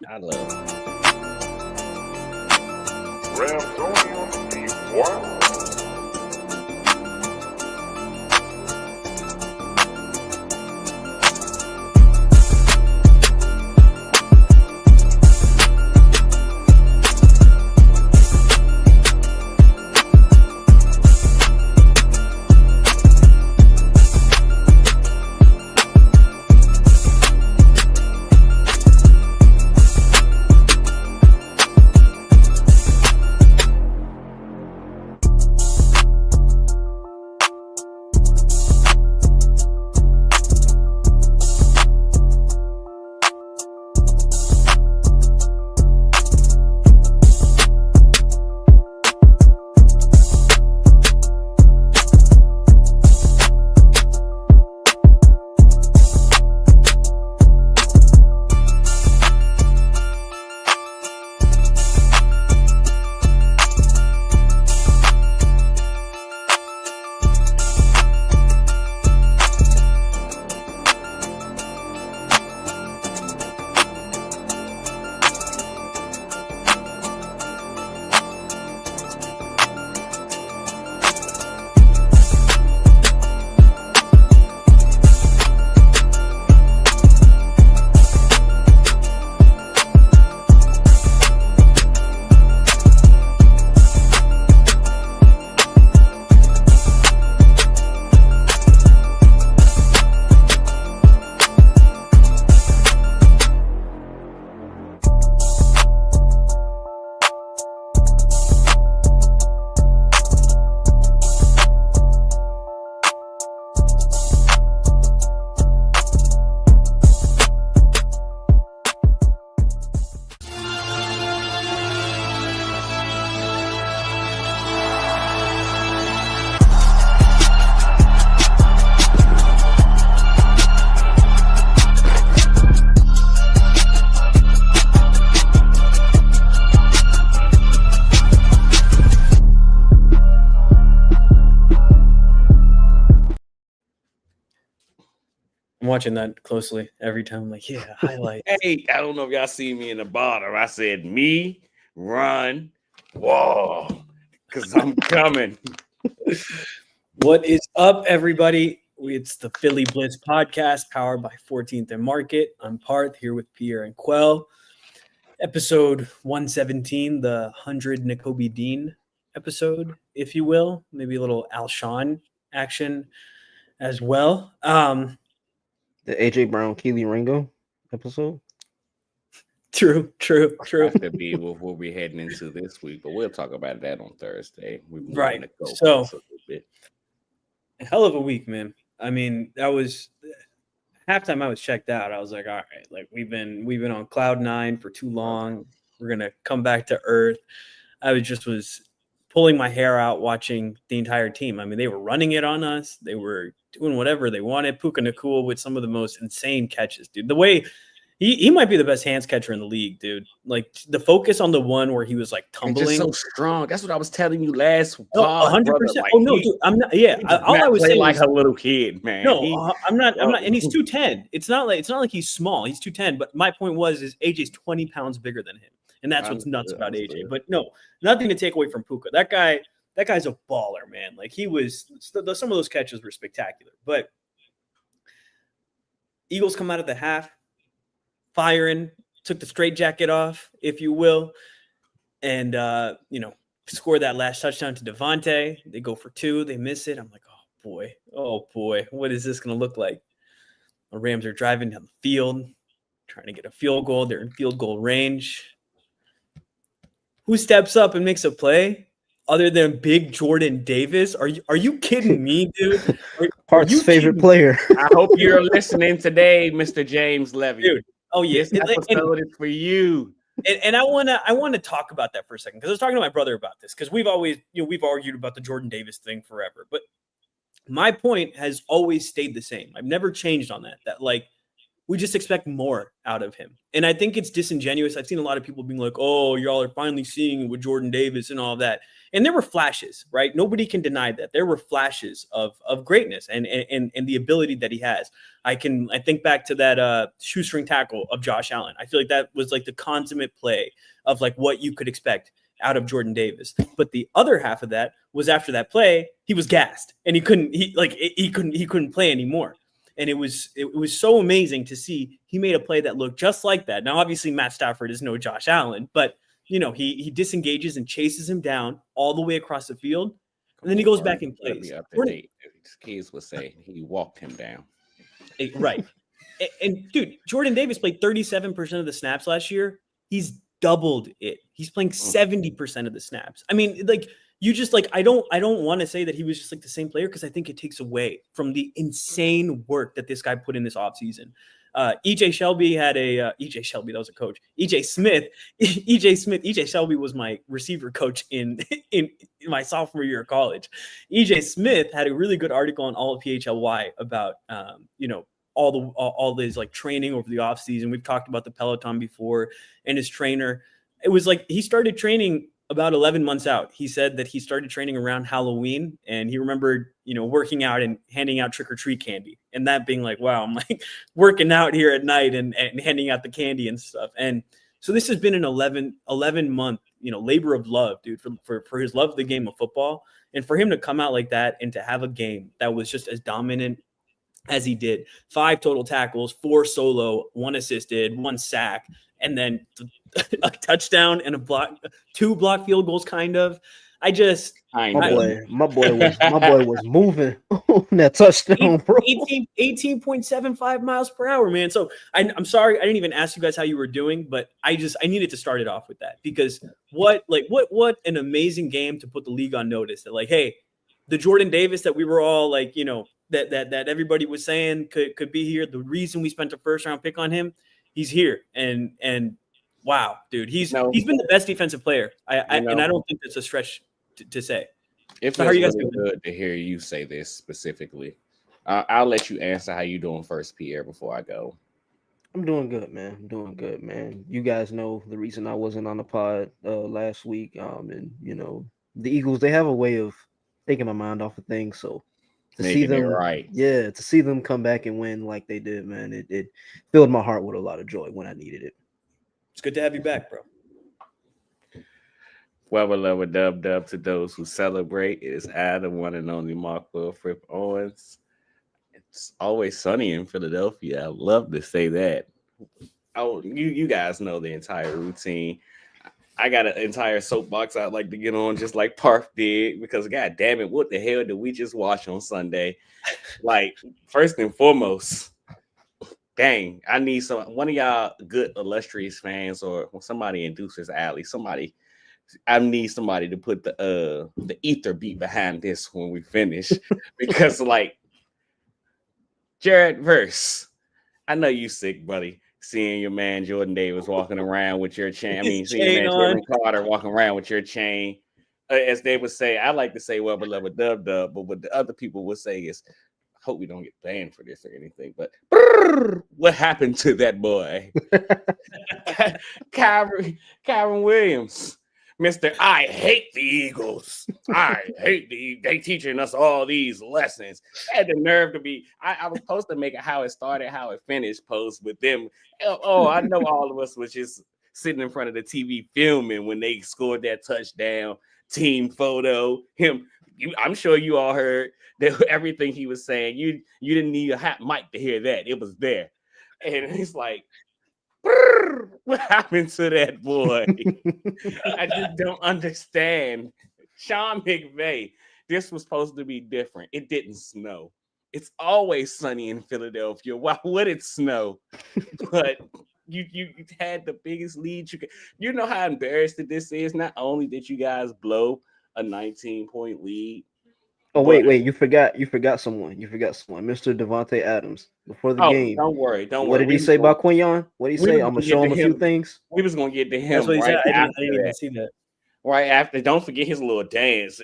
I love Wow. I'm watching that closely every time. I'm like, yeah, highlight. Hey, I don't know if y'all see me in the bottom. I said, me, run, whoa, because I'm coming. What is up, everybody? It's the Philly Blitz podcast powered by 14th and Market. I'm Parth here with Pierre and Quell. Episode 117, the 100 Nakobe Dean episode, if you will. Maybe a little Alshon action as well. The AJ Brown Keely Ringo episode. True. Have to be what we'll be heading into this week, but we'll talk about that on Thursday. Right. So, a hell of a week, man. I mean, that was halftime. I was checked out. I was like, all right, like we've been on cloud nine for too long. We're gonna come back to earth. I was pulling my hair out watching the entire team. I mean, they were running it on us. They were doing whatever they wanted. Puka Nacua with some of the most insane catches, dude. The way he might be the best hands catcher in the league, dude. Like the focus on the one where he was like tumbling, just so strong. That's what I was telling you last. 100%. Like, oh no, dude, I'm not. Yeah, all I was saying like was, a little kid, man. No, I'm not. And he's 210. It's not like he's small. He's 210. But my point is AJ's 20 pounds bigger than him, and that's what's nuts about AJ. But no, nothing to take away from Puka. That guy's a baller, man. Like he was. Some of those catches were spectacular. But Eagles come out of the half, firing, took the straight-jacket off, if you will, and scored that last touchdown to Devontae. They go for two, they miss it. I'm like, oh boy, what is this going to look like? The Rams are driving down the field, trying to get a field goal. They're in field goal range. Who steps up and makes a play other than Big Jordan Davis? Are you kidding me, dude? Parth's favorite player. I hope you're listening today, Mr. James Levy. Dude. Oh yes, this episode is for you. And I want to talk about that for a second because I was talking to my brother about this because we've always we've argued about the Jordan Davis thing forever, but my point has always stayed the same. I've never changed on that. That like we just expect more out of him. And I think it's disingenuous. I've seen a lot of people being like, oh, y'all are finally seeing it with Jordan Davis and all that. And there were flashes, right? Nobody can deny that. There were flashes of greatness and the ability that he has. I think back to that shoestring tackle of Josh Allen. I feel like that was like the consummate play of like what you could expect out of Jordan Davis. But the other half of that was after that play, he was gassed and he couldn't play anymore. And it was so amazing to see he made a play that looked just like that. Now, obviously, Matt Stafford is no Josh Allen, but he disengages and chases him down all the way across the field, and then he goes back and plays. Kids would say he walked him down. Right. And dude, Jordan Davis played 37% of the snaps last year. He's doubled it. He's playing 70% of the snaps. I mean, like, you just like, I don't want to say that he was just like the same player, because I think it takes away from the insane work that this guy put in this offseason. EJ Shelby had EJ Shelby, that was a coach. EJ Shelby was my receiver coach in my sophomore year of college. EJ Smith had a really good article on all of PHLY about all this like training over the offseason. We've talked about the Peloton before, and his trainer. It was like he started training about 11 months out. He said that he started training around Halloween, and he remembered, working out and handing out trick-or-treat candy, and that being like, wow, I'm like working out here at night and handing out the candy and stuff. And so this has been an 11 month, labor of love, dude, for his love of the game of football. And for him to come out like that and to have a game that was just as dominant as he did, 5 total tackles, 4 solo, 1 assisted, 1 sack, and then a touchdown and 2 block field goals, kind of. My boy was moving on that touchdown, bro. 18.75 miles per hour, man. So I'm sorry, I didn't even ask you guys how you were doing, but I needed to start it off with that, because what an amazing game to put the league on notice that, like, hey, the Jordan Davis that we were all like, that everybody was saying could be here. The reason we spent a first round pick on him, he's here. And wow, dude, he's been the best defensive player. And I don't think that's a stretch to say. It feels really good to hear you say this specifically. I'll let you answer how you doing first, Pierre, before I go. I'm doing good, man. You guys know the reason I wasn't on the pod last week. And the Eagles, they have a way of taking my mind off of things. So to see them come back and win like they did, man, it filled my heart with a lot of joy when I needed it. It's good to have you back, bro. Well, dub to those who celebrate. It is I, the one and only Mark Fripp Owens. It's always sunny in Philadelphia. I love to say that. Oh, you guys know the entire routine. I got an entire soapbox I'd like to get on, just like Parth did, because god damn it, what the hell did we just watch on Sunday? Like, first and foremost, dang, I need one of y'all good illustrious fans, or somebody in Deuce's Alley, I need somebody to put the ether beat behind this when we finish, because like Jared Verse, I know you sick, buddy. Seeing your man Jordan Davis walking around with your chain. I mean, seeing your man Jordan Carter walking around with your chain. As they would say, I like to say, well, beloved dub, but what the other people would say is, I hope we don't get banned for this or anything. But what happened to that boy? Kyron Williams. Mr. I hate the Eagles. I hate they teaching us all these lessons. I had the nerve to be. I was supposed to make it how it started, how it finished post with them. Oh, I know all of us was just sitting in front of the TV filming when they scored that touchdown. Team photo. I'm sure you all heard that everything he was saying. You didn't need a hot mic to hear that. It was there. And it's like, what happened to that boy? I just don't understand. Sean McVay, this was supposed to be different. It didn't snow. It's always sunny in Philadelphia. Why would it snow? But you had the biggest lead you could. You know how embarrassing this is. Not only did you guys blow a 19-point lead. Oh, wait, you forgot someone. Mr. Devontae Adams. Before the game. Don't worry. What did he say about Quinyon? What did he say? I'm gonna show him a few things. We was gonna get to him. That's what he said. I didn't that. even see that. Right after, don't forget his little dance.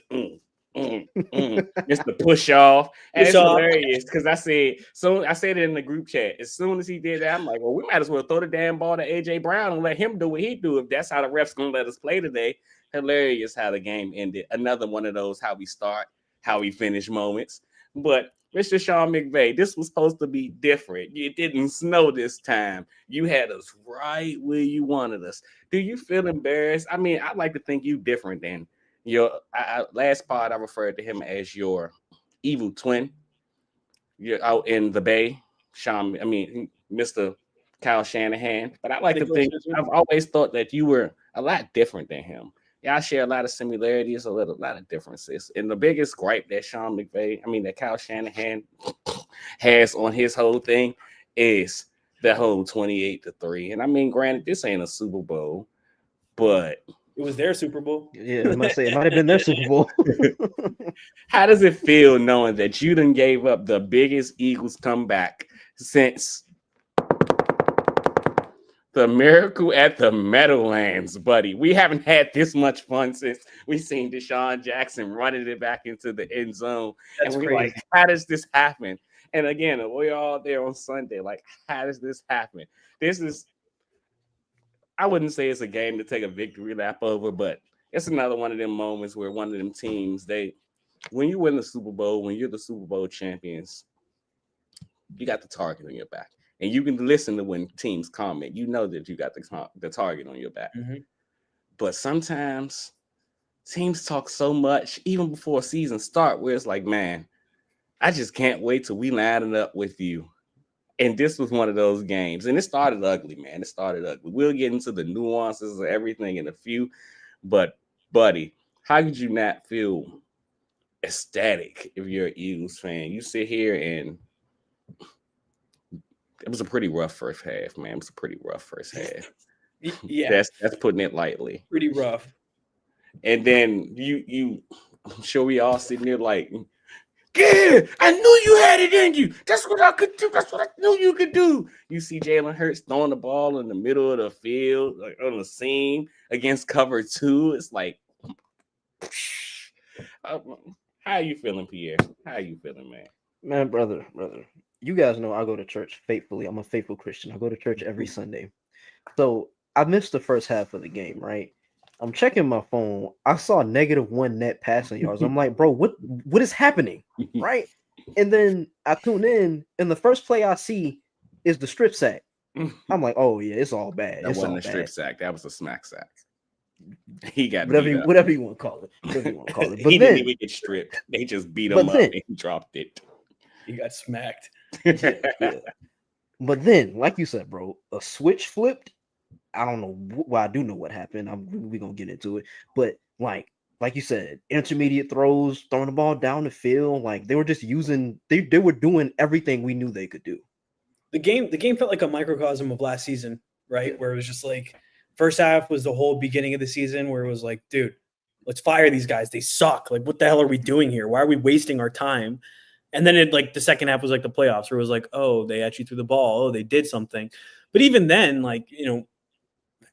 It's the push off. And it's Push off. hilarious because I said it in the group chat. As soon as he did that, I'm like, well, we might as well throw the damn ball to AJ Brown and let him do what he do if that's how the refs gonna let us play today. Hilarious how the game ended. Another one of those how we start, how we finish moments. But Mr. Sean McVay, this was supposed to be different. It didn't snow this time. You had us right where you wanted us. Do you feel embarrassed? I mean, I'd like to think you different than your last pod. I referred to him as your evil twin. You're out in the Bay, Mr. Kyle Shanahan. But I like to think I've always thought that you were a lot different than him. Y'all share a lot of similarities, a lot of differences. And the biggest gripe that that Kyle Shanahan has on his whole thing is the whole 28-3. And I mean, granted, this ain't a Super Bowl, but it was their Super Bowl. Yeah, I might say it might have been their Super Bowl. How does it feel knowing that you done gave up the biggest Eagles comeback since the miracle at the Meadowlands, buddy? We haven't had this much fun since we seen Deshaun Jackson running it back into the end zone. That's and we're crazy. like, how does this happen? And again, we're all there on Sunday. Like, how does this happen? This is, I wouldn't say it's a game to take a victory lap over, but it's another one of them moments where one of them teams, when you win the Super Bowl, when you're the Super Bowl champions, you got the target on your back. And you can listen to when teams comment. You know that you got the target on your back. Mm-hmm. But sometimes teams talk so much, even before season start, where it's like, man, I just can't wait till we line it up with you. And this was one of those games. And it started ugly, man. It started ugly. We'll get into the nuances of everything in a few. But, buddy, how could you not feel ecstatic if you're an Eagles fan? You sit here and it was a pretty rough first half, man. It was a pretty rough first half. Yeah. That's putting it lightly. Pretty rough. And then I'm sure we all sitting there like, yeah, I knew you had it in you. That's what I could do. That's what I knew you could do. You see Jalen Hurts throwing the ball in the middle of the field, like on the seam against cover 2. It's like, how are you feeling, Pierre? How are you feeling, man? Man, brother. You guys know I go to church faithfully. I'm a faithful Christian. I go to church every Sunday. So I missed the first half of the game, right? I'm checking my phone. I saw -1 net passing yards. I'm like, bro, what is happening? Right? And then I tune in, and the first play I see is the strip sack. I'm like, oh yeah, it's all bad. That wasn't a strip sack. That was a smack sack. He got whatever you want to call it. But he didn't even get stripped. They just beat him up and he dropped it. He got smacked. Yeah. But then, like you said, bro, a switch flipped. I don't know. Well, I do know what happened. We're gonna get into it. But like you said, intermediate throws, throwing the ball down the field, like they were just using. They were doing everything we knew they could do. The game felt like a microcosm of last season, right? Where it was just like first half was the whole beginning of the season, where it was like, dude, let's fire these guys. They suck. Like, what the hell are we doing here? Why are we wasting our time? And then the second half was like the playoffs, where it was like, oh, they actually threw the ball. Oh, they did something. But even then, like,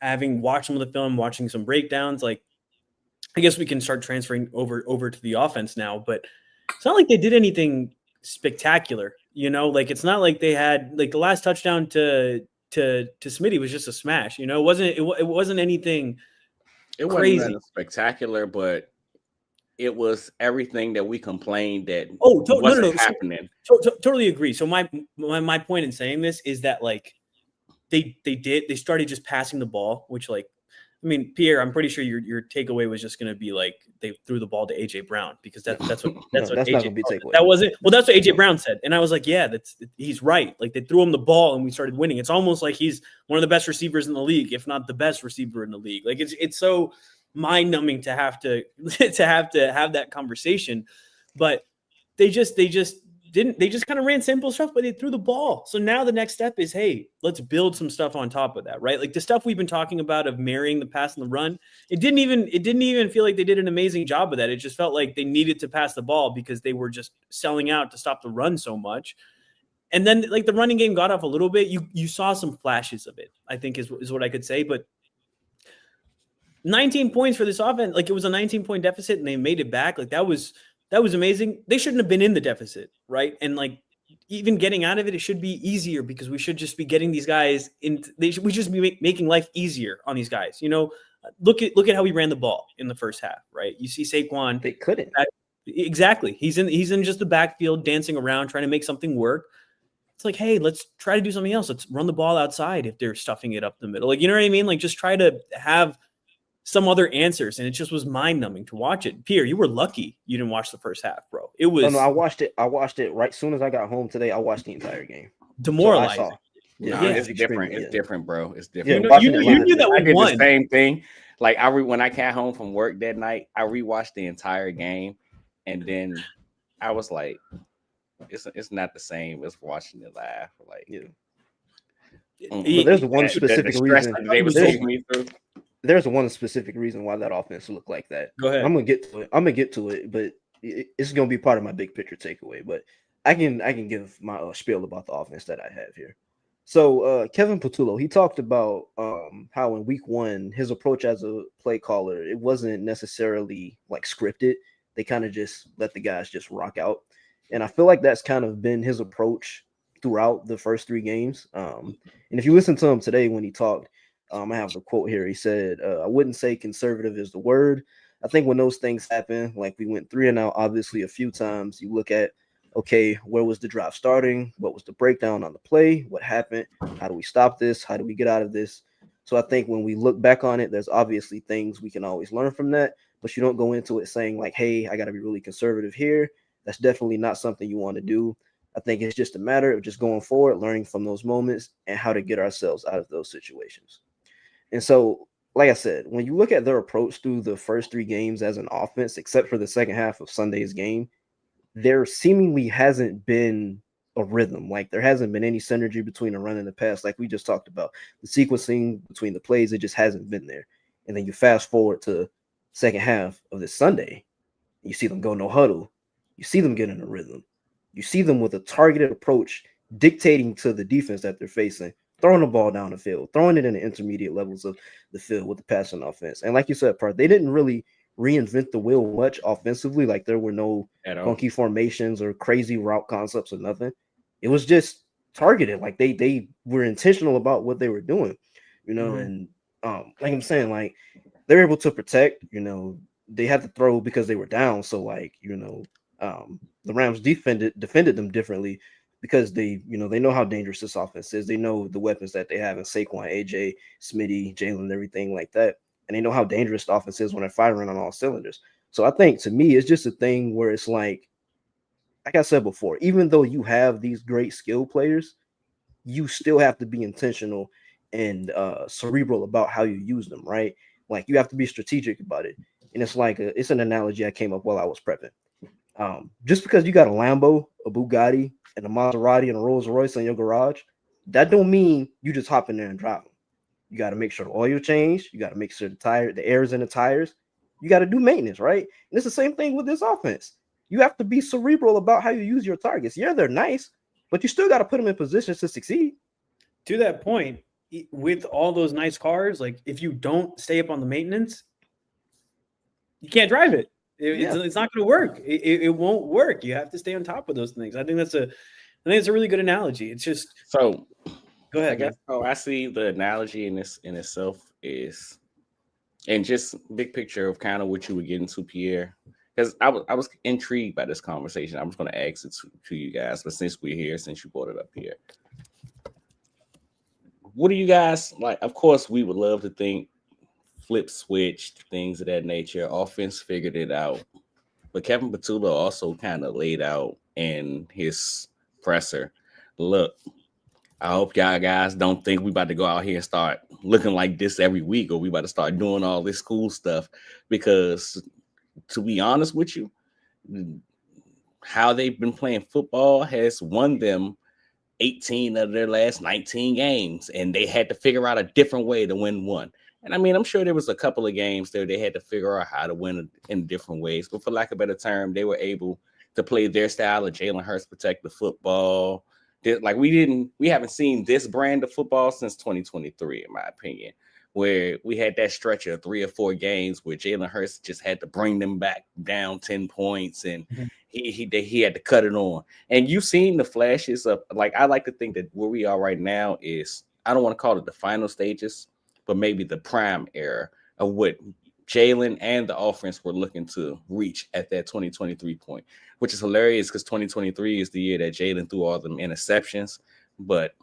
having watched some of the film, watching some breakdowns, like, I guess we can start transferring over to the offense now. But it's not like they did anything spectacular, Like, it's not like they had like the last touchdown to Smitty was just a smash. It wasn't anything. It crazy. Wasn't spectacular, but it was everything that we complained that wasn't happening. Totally agree. So my point in saying this is that like they started just passing the ball, which like, I mean, Pierre, I'm pretty sure your takeaway was just going to be like they threw the ball to AJ Brown because that's what that's AJ, not going to be takeaway. That wasn't. Well, that's what AJ Brown said, and I was like, yeah, he's right. Like they threw him the ball and we started winning. It's almost like he's one of the best receivers in the league, if not the best receiver in the league. Like it's so mind-numbing to have to have that conversation, but they just kind of ran simple stuff, but they threw the ball. So now the next step is, hey, let's build some stuff on top of that, right? Like the stuff we've been talking about of marrying the pass and the run. It didn't even feel like they did an amazing job of that. It just felt like they needed to pass the ball because they were just selling out to stop the run so much. And then like the running game got off a little bit. You saw some flashes of it, I think is what I could say, but 19 points for this offense. Like it was a 19-point deficit and they made it back. Like that was That was amazing. They shouldn't have been in the deficit, right? And like even getting out of it, it should be easier because we should just be getting these guys in. We should just be making life easier on these guys. You know, look at how we ran the ball in the first half, right? You see Saquon. They couldn't. Exactly. He's in just the backfield dancing around trying to make something work. It's like, hey, let's try to do something else. Let's run the ball outside if they're stuffing it up the middle. Like, you know what I mean? Like, just try to have some other answers. And it just was mind-numbing to watch it. Pierre, you were lucky you didn't watch the first half, bro. It was. Oh, no, I watched it right as soon as I got home today. I watched the entire game. Demoralizing. So it's different. It's different, bro. It's different. You knew that I did won. the same thing. Like when I got home from work that night, I rewatched the entire game, and then I was like, it's not the same as watching it live. Like, But there's one specific reason they was taking me through. There's one specific reason why that offense looked like that. Go ahead. I'm gonna get to it, but it's gonna be part of my big picture takeaway. But I can give my spiel about the offense that I have here. So Kevin Patullo, he talked about how in week 1 his approach as a play caller, it wasn't necessarily like scripted. They kind of just let the guys just rock out, and I feel like that's kind of been his approach throughout the first 3 games. And if you listen to him today when he talked. I have the quote here. He said, I wouldn't say conservative is the word. I think when those things happen, like we went 3 and out, obviously a few times, you look at, okay, where was the drive starting? What was the breakdown on the play? What happened? How do we stop this? How do we get out of this? So I think when we look back on it, there's obviously things we can always learn from that, but you don't go into it saying like, hey, I got to be really conservative here. That's definitely not something you want to do. I think it's just a matter of just going forward, learning from those moments and how to get ourselves out of those situations. And so, like I said, when you look at their approach through the first 3 games as an offense, except for the second half of Sunday's game, there seemingly hasn't been a rhythm. Like there hasn't been any synergy between the run and the pass, like we just talked about. The sequencing between the plays, it just hasn't been there. And then you fast forward to second half of this Sunday, you see them go no huddle. You see them get in a rhythm. You see them with a targeted approach dictating to the defense that they're facing, throwing the ball down the field, throwing it in the intermediate levels of the field with the passing offense. And like you said, Parth, they didn't really reinvent the wheel much offensively. Like there were no funky formations or crazy route concepts or nothing. It was just targeted. Like they were intentional about what they were doing, and like I'm saying, like they're able to protect, they had to throw because they were down. So like, the Rams defended them differently because they know how dangerous this offense is. They know the weapons that they have in Saquon, AJ, Smitty, Jalen, everything like that. And they know how dangerous the offense is when they're firing on all cylinders. So I think to me, it's just a thing where it's like I said before, even though you have these great skill players, you still have to be intentional and cerebral about how you use them, right? Like you have to be strategic about it. And it's like it's an analogy I came up while I was prepping. Just because you got a Lambo, a Bugatti, and a Maserati and a Rolls Royce in your garage, that don't mean you just hop in there and drive them. You got to make sure the oil changed. You got to make sure the air is in the tires. You got to do maintenance, right? And it's the same thing with this offense. You have to be cerebral about how you use your targets. Yeah, they're nice, but you still got to put them in positions to succeed. To that point, with all those nice cars, like if you don't stay up on the maintenance, you can't drive it. It's not going to work. It won't work. You have to stay on top of those things. I think it's a really good analogy. It's just so. Go ahead. I guess I see the analogy in itself is, and just big picture of kind of what you were getting to, Pierre. Because I was intrigued by this conversation. I'm just going to ask it to you guys, but since we're here, since you brought it up here, what do you guys like? Of course, we would love to think flip switched, things of that nature. Offense figured it out. But Kevin Patullo also kind of laid out in his presser, look, I hope y'all guys don't think we about to go out here and start looking like this every week, or we about to start doing all this cool stuff. Because to be honest with you, how they've been playing football has won them 18 of their last 19 games, and they had to figure out a different way to win one. And I mean, I'm sure there was a couple of games there they had to figure out how to win in different ways. But for lack of a better term, they were able to play their style of Jalen Hurts protect the football. Like we haven't seen this brand of football since 2023, in my opinion. where we had that stretch of 3 or 4 games where Jalen Hurts just had to bring them back down 10 points, and he had to cut it on. And you've seen the flashes of, like, I like to think that where we are right now is, I don't want to call it the final stages, but maybe the prime era of what Jalen and the offense were looking to reach at that 2023 point, which is hilarious because 2023 is the year that Jalen threw all them interceptions. But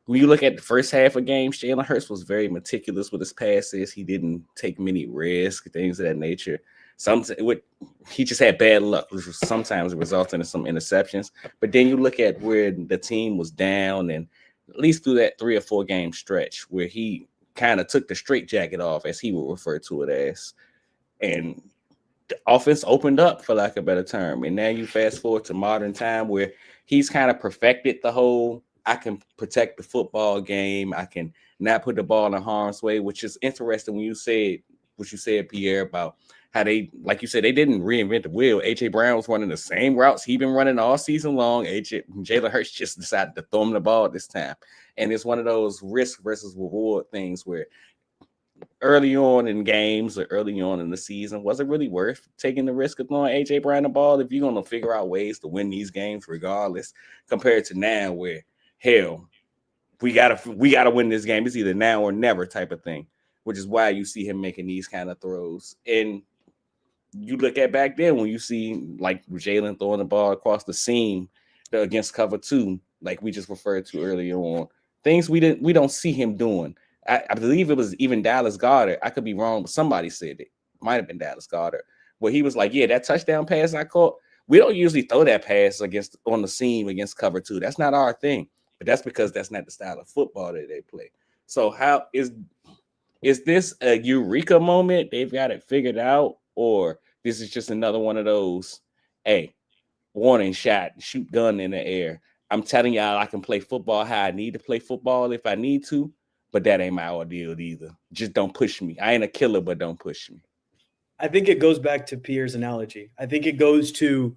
when you look at the first half of games, Jalen Hurts was very meticulous with his passes. He didn't take many risks, things of that nature. He just had bad luck, which was sometimes resulting in some interceptions. But then you look at where the team was down, and at least through that 3 or 4 game stretch where he kind of took the straitjacket off, as he would refer to it as, and the offense opened up, for lack of a better term. And now you fast forward to modern time where he's kind of perfected the whole, I can protect the football game, I can not put the ball in harm's way, which is interesting when you said what you said, Pierre, about how they, like you said, they didn't reinvent the wheel. A.J. Brown was running the same routes he'd been running all season long. Jalen Hurts just decided to throw him the ball this time. And it's one of those risk versus reward things where early on in games or early on in the season, was it really worth taking the risk of throwing A.J. Brown the ball if you're going to figure out ways to win these games regardless, compared to now where, hell, we gotta win this game. It's either now or never type of thing, which is why you see him making these kind of throws. And you look at back then when you see like Jalen throwing the ball across the seam against cover 2, like we just referred to earlier on, things we don't see him doing. I believe it was even Dallas Goedert. I could be wrong, but somebody said it might have been Dallas Goedert, where he was like, "Yeah, that touchdown pass I caught. We don't usually throw that pass on the seam against cover 2. That's not our thing." But that's because that's not the style of football that they play. So how is this a eureka moment? They've got it figured out, or this is just another one of those, hey, warning shot, shoot gun in the air. I'm telling y'all I can play football how I need to play football if I need to, but that ain't my ordeal either. Just don't push me. I ain't a killer, but don't push me. I think it goes back to Pierre's analogy. I think it goes to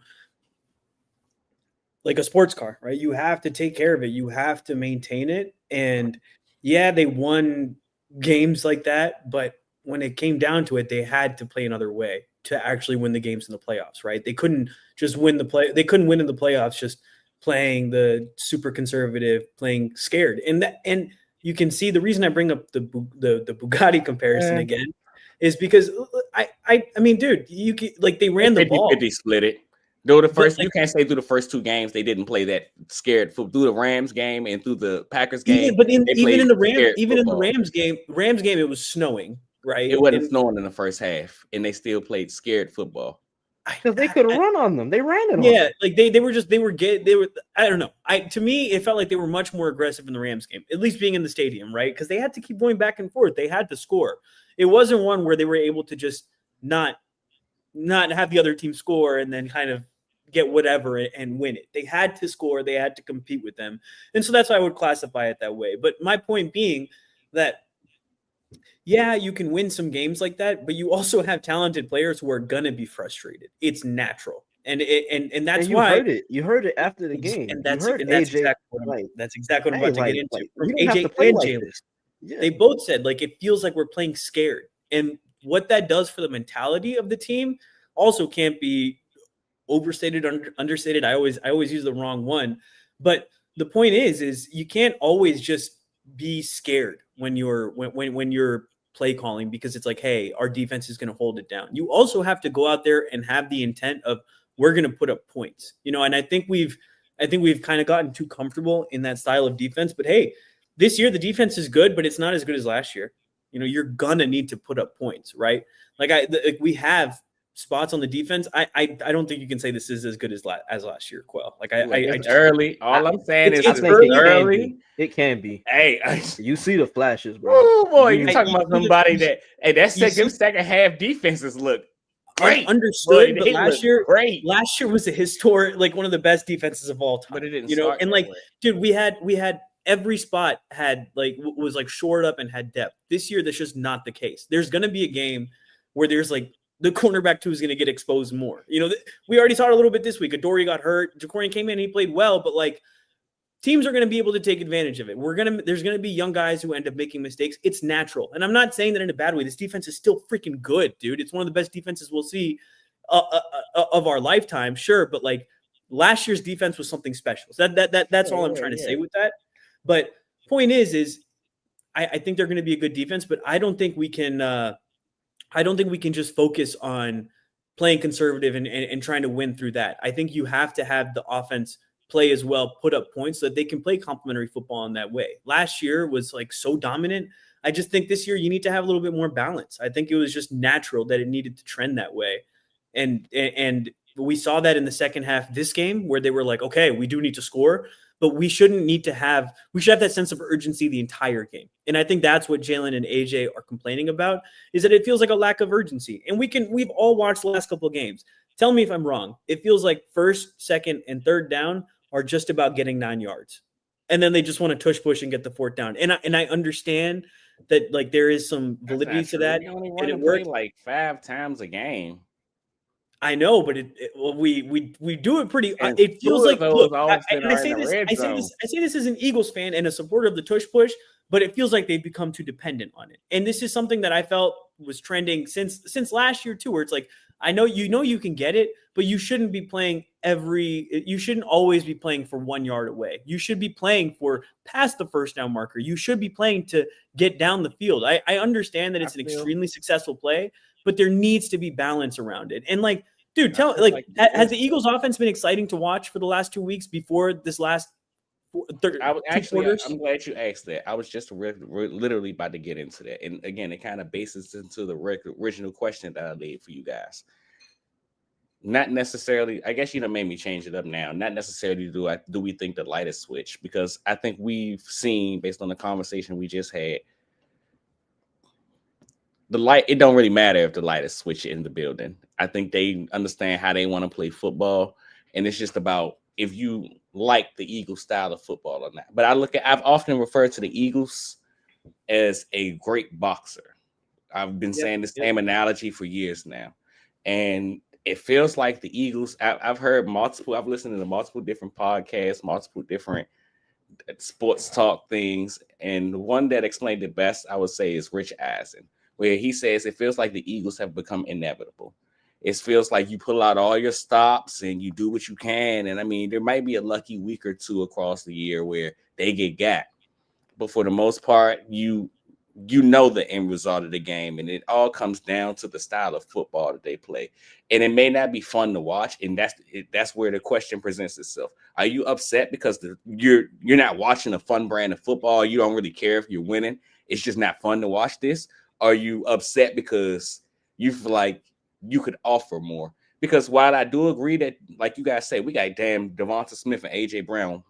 like a sports car, right? You have to take care of it. You have to maintain it. And yeah, they won games like that, but when it came down to it, they had to play another way to actually win the games in the playoffs, right? They couldn't just they couldn't win in the playoffs just playing the super conservative, playing scared. And you can see the reason I bring up the Bugatti comparison again is because I mean, dude, you can, like, they ran the ball. 50-50 split it. Though you can't say through the first 2 games they didn't play that scared football. Through the Rams game and through the Packers game, even in the Rams game, it was snowing, right? It wasn't snowing in the first half, and they still played scared football. Because they could run on them. They ran it on them. Like I don't know. To me, it felt like they were much more aggressive in the Rams game, at least being in the stadium, right? Because they had to keep going back and forth. They had to score. It wasn't one where they were able to just not have the other team score and then kind of get whatever and win it. They had to score. They had to compete with them. And so that's why I would classify it that way. But my point being that, yeah, you can win some games like that, but you also have talented players who are going to be frustrated. It's natural. And that's why you heard it after the game. And that's exactly what I'm about to get into. From AJ and Jalen. Yeah. They both said, like, it feels like we're playing scared. And what that does for the mentality of the team also can't be overstated, understated. I always use the wrong one. But the point is you can't always just be scared when you're play calling, because it's like, hey, our defense is going to hold it down. You also have to go out there and have the intent of, we're going to put up points, and I think we've kind of gotten too comfortable in that style of defense. But hey, this year the defense is good, but it's not as good as last year. You're gonna need to put up points, right? We have spots on the defense. I don't think you can say this is as good as last year, Quell. It's early. All I'm saying is it's early. It can be. Hey, you see the flashes, bro. Oh boy, you're talking about somebody that second half defenses look great. Understood, but last year was a historic, one of the best defenses of all time. But it didn't start that way. Dude, we had every spot was shored up and had depth. This year, that's just not the case. There's going to be a game where there's the cornerback 2 is going to get exposed more. We already saw it a little bit this week. Adoree got hurt. Ja'Cory came in, he played well, but teams are going to be able to take advantage of it. There's going to be young guys who end up making mistakes. It's natural. And I'm not saying that in a bad way. This defense is still freaking good, dude. It's one of the best defenses we'll see of our lifetime. Sure. But like last year's defense was something special. So that's all I'm trying to say with that. But point is I think they're going to be a good defense, but I don't think we can just focus on playing conservative and trying to win through that. I think you have to have the offense play as well, put up points so that they can play complementary football in that way. Last year was like so dominant. I just think this year you need to have a little bit more balance. I think it was just natural that it needed to trend that way. And we saw that in the second half this game where they were like, okay, we do need to score, but we should have that sense of urgency the entire game. And I think that's what Jalen and AJ are complaining about, is that it feels like a lack of urgency. And we've all watched the last couple of games. Tell me if I'm wrong. It feels like first, second, and third down are just about getting 9 yards. And then they just want to tush push and get the fourth down. And I understand that like there is some validity to that. We only want to play like 5 times a game. I know, but we do it pretty. It feels like look, I say this as an Eagles fan and a supporter of the tush push, but it feels like they've become too dependent on it. And this is something that I felt was trending since last year too, where it's like I know you can get it, but you shouldn't be playing you shouldn't always be playing for 1 yard away. You should be playing for past the first down marker. You should be playing to get down the field. I understand that it's an extremely successful play, but there needs to be balance around it. And like, dude, has the Eagles offense been exciting to watch for the last 2 weeks before this last quarters? I'm glad you asked that. I was just literally about to get into that. And again, it kind of bases into the original question that I laid for you guys. Not necessarily, I guess you made me change it up now. Not necessarily do we think the light is switched, because I think we've seen, based on the conversation we just had, the light, it don't really matter if the light is switched in the building. I think they understand how they want to play football, and it's just about if you like the Eagles style of football or not. But I've often referred to the Eagles as a great boxer. I've been saying the same analogy for years now, and it feels like the Eagles. I've listened to multiple different podcasts, multiple different sports talk things, and the one that explained it best, I would say, is Rich Eisen, where he says it feels like the Eagles have become inevitable. It feels like you pull out all your stops and you do what you can. And I mean, there might be a lucky week or two across the year where they get got. But for the most part, you know the end result of the game. And it all comes down to the style of football that they play. And it may not be fun to watch. And that's where the question presents itself. Are you upset because you're not watching a fun brand of football? You don't really care if you're winning. It's just not fun to watch this. Are you upset because you feel like you could offer more? Because while I do agree that, like you guys say, we got damn Devonta Smith and AJ Brown,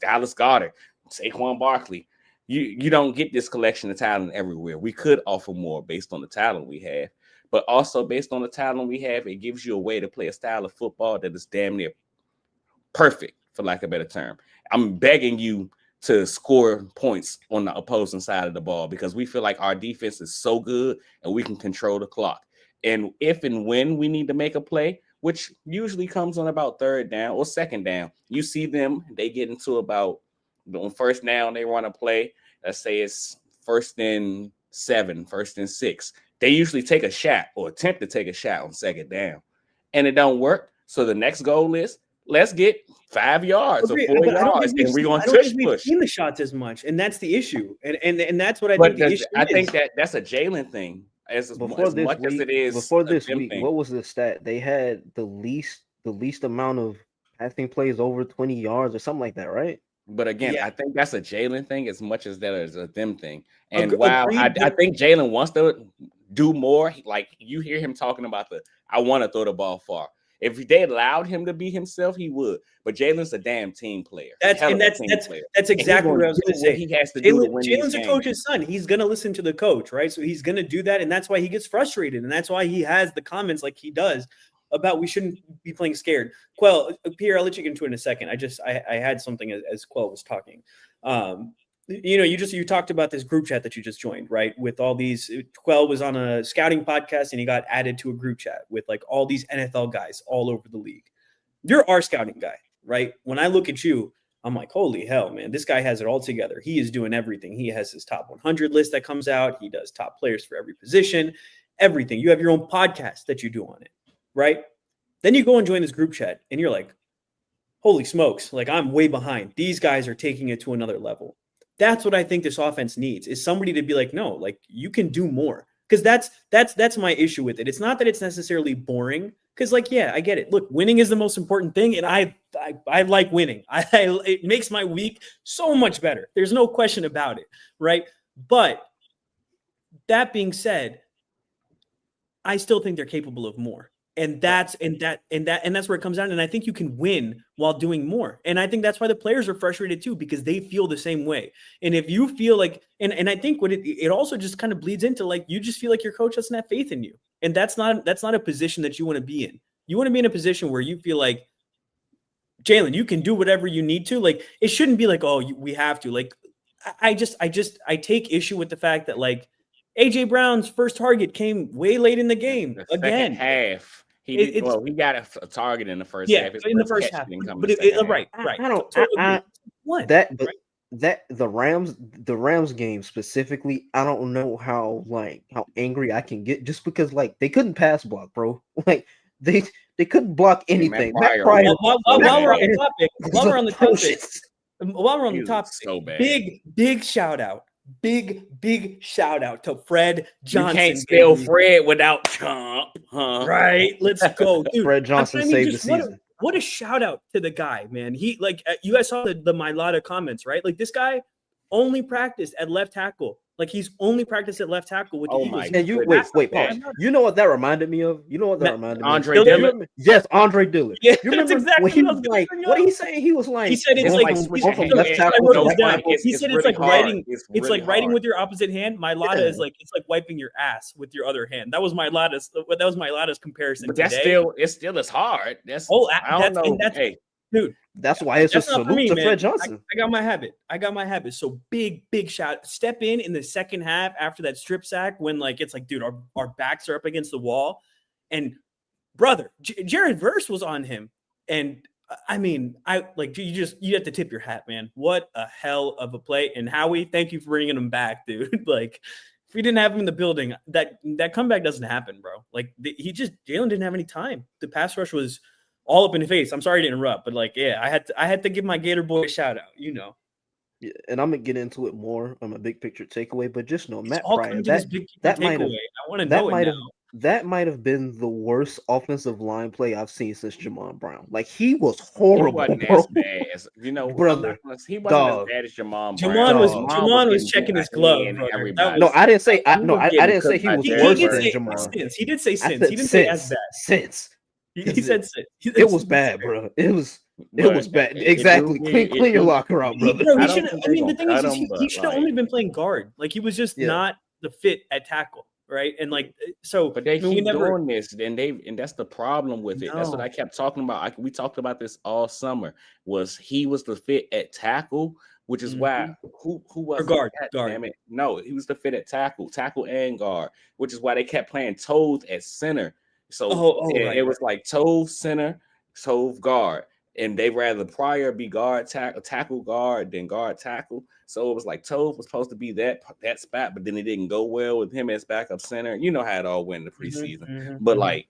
Dallas Goedert, Saquon Barkley. You don't get this collection of talent everywhere. We could offer more based on the talent we have, but also based on the talent we have, it gives you a way to play a style of football that is damn near perfect, for lack of a better term. I'm begging you to score points on the opposing side of the ball because we feel like our defense is so good and we can control the clock. And if and when we need to make a play, which usually comes on about third down or second down, you see them, they get into about on first down, they run a play. Let's say it's 1st and 7, 1st and 6. They usually take a shot or attempt to take a shot on second down, and it don't work. So the next goal is let's get 5 yards or 4 yards, and we're going to tush push. Seen the shots as much, and that's the issue. And that's what I think the issue is. I think that's a Jalen thing as much as it is. Before this week, what was the stat? They had the least amount of passing plays over 20 yards or something like that, right? But again, I think that's a Jalen thing as much as that is a them thing. And while I think Jalen wants to do more, like you hear him talking about I want to throw the ball far. If they allowed him to be himself, he would. But Jalen's a damn team player. That's exactly what I was going to say. He has to do Jalen's a coach's son. He's going to listen to the coach, right? So he's going to do that, and that's why he gets frustrated, and that's why he has the comments like he does about we shouldn't be playing scared. Quell, Pierre, I'll let you get into it in a second. I had something as Quell was talking. You talked about this group chat that you just joined, right? With all these, Quell was on a scouting podcast and he got added to a group chat with like all these NFL guys all over the league. You're our scouting guy, right? When I look at you, I'm like, holy hell, man, this guy has it all together. He is doing everything. He has his top 100 list that comes out. He does top players for every position, everything. You have your own podcast that you do on it, right? Then you go and join this group chat and you're like, holy smokes, like I'm way behind. These guys are taking it to another level. That's what I think this offense needs, is somebody to be like, no, like you can do more. Because that's my issue with it. It's not that it's necessarily boring. Because, like, yeah, I get it. Look, winning is the most important thing, and I like winning. It makes my week so much better. There's no question about it, right? But that being said, I still think they're capable of more. And that's where it comes down. And I think you can win while doing more. And I think that's why the players are frustrated too, because they feel the same way. And if you feel like, and I think what it also just kind of bleeds into, like, you just feel like your coach doesn't have faith in you. And that's not a position that you want to be in. You want to be in a position where you feel like, Jalen, you can do whatever you need to. Like, it shouldn't be like, oh, we have to. Like, I take issue with the fact that, like, AJ Brown's first target came way late in the game. The again. Half. He got a target in the first half. In the first half. But right. The Rams game specifically, I don't know how angry I can get, just because, like, they couldn't pass block, bro. Like, they couldn't block anything. While we're on the topic, so bad. Big shout out. Big shout out to Fred Johnson. You can't spell Fred without Chomp, huh? Right. Let's go, dude. Fred Johnson saved the season. What a shout out to the guy, man. He, like, you guys saw the Mailata comments, right? Like, this guy only practiced at left tackle. Like, he's only practiced at left tackle with the Eagles. And wait, pause. You know what that reminded me of? Andre Dillard. Yes, Andre Dillard. Yeah, you remember exactly when he was like, what did he say? He was like, he said it's like left tackle. He said it's like writing. It's like writing with your opposite hand. Mailata is like, it's like wiping your ass with your other hand. That was Mailata's comparison. But that's still as hard. That's I don't know. Hey, dude, that's why it's a salute to Fred Johnson. I got my habit. So big shout. Step in the second half after that strip sack, when, like, it's like, dude, our backs are up against the wall, and brother, Jared Verse was on him, and I mean, you have to tip your hat, man. What a hell of a play. And Howie, thank you for bringing him back, dude. Like, if we didn't have him in the building, that comeback doesn't happen, bro. Like, Jalen didn't have any time. The pass rush was all up in the face. I'm sorry to interrupt, but, like, yeah, I had to give my Gator boy a shout out, you know. Yeah, and I'm gonna get into it more on a big picture takeaway, but just know, Matt Pryor, that might have been the worst offensive line play I've seen since Jamon Brown. Like, he was horrible. He wasn't as bad as, brother. He wasn't as bad as Jamon Brown. Jamon was checking his glove. No, I didn't say. I didn't say he was worse than Jamon. He did say since. He didn't say as bad. Since. He said since. It was bad, bro. It was bad. Exactly. Clean your locker out, brother. The thing is, he should have only been playing guard. Like, he was just not the fit at tackle, right? And, like, so, but they keep doing this, and that's the problem with it. That's what I kept talking about. We talked about this all summer. He was the fit at tackle, which is why who was guard? Damn it. No, he was the fit at tackle and guard, which is why they kept playing Toth at center. So it was like Tove center, Tove guard, and they rather Pryor be guard tackle guard than guard tackle. So it was like Tove was supposed to be that spot, but then it didn't go well with him as backup center. You know how it all went in the preseason, but like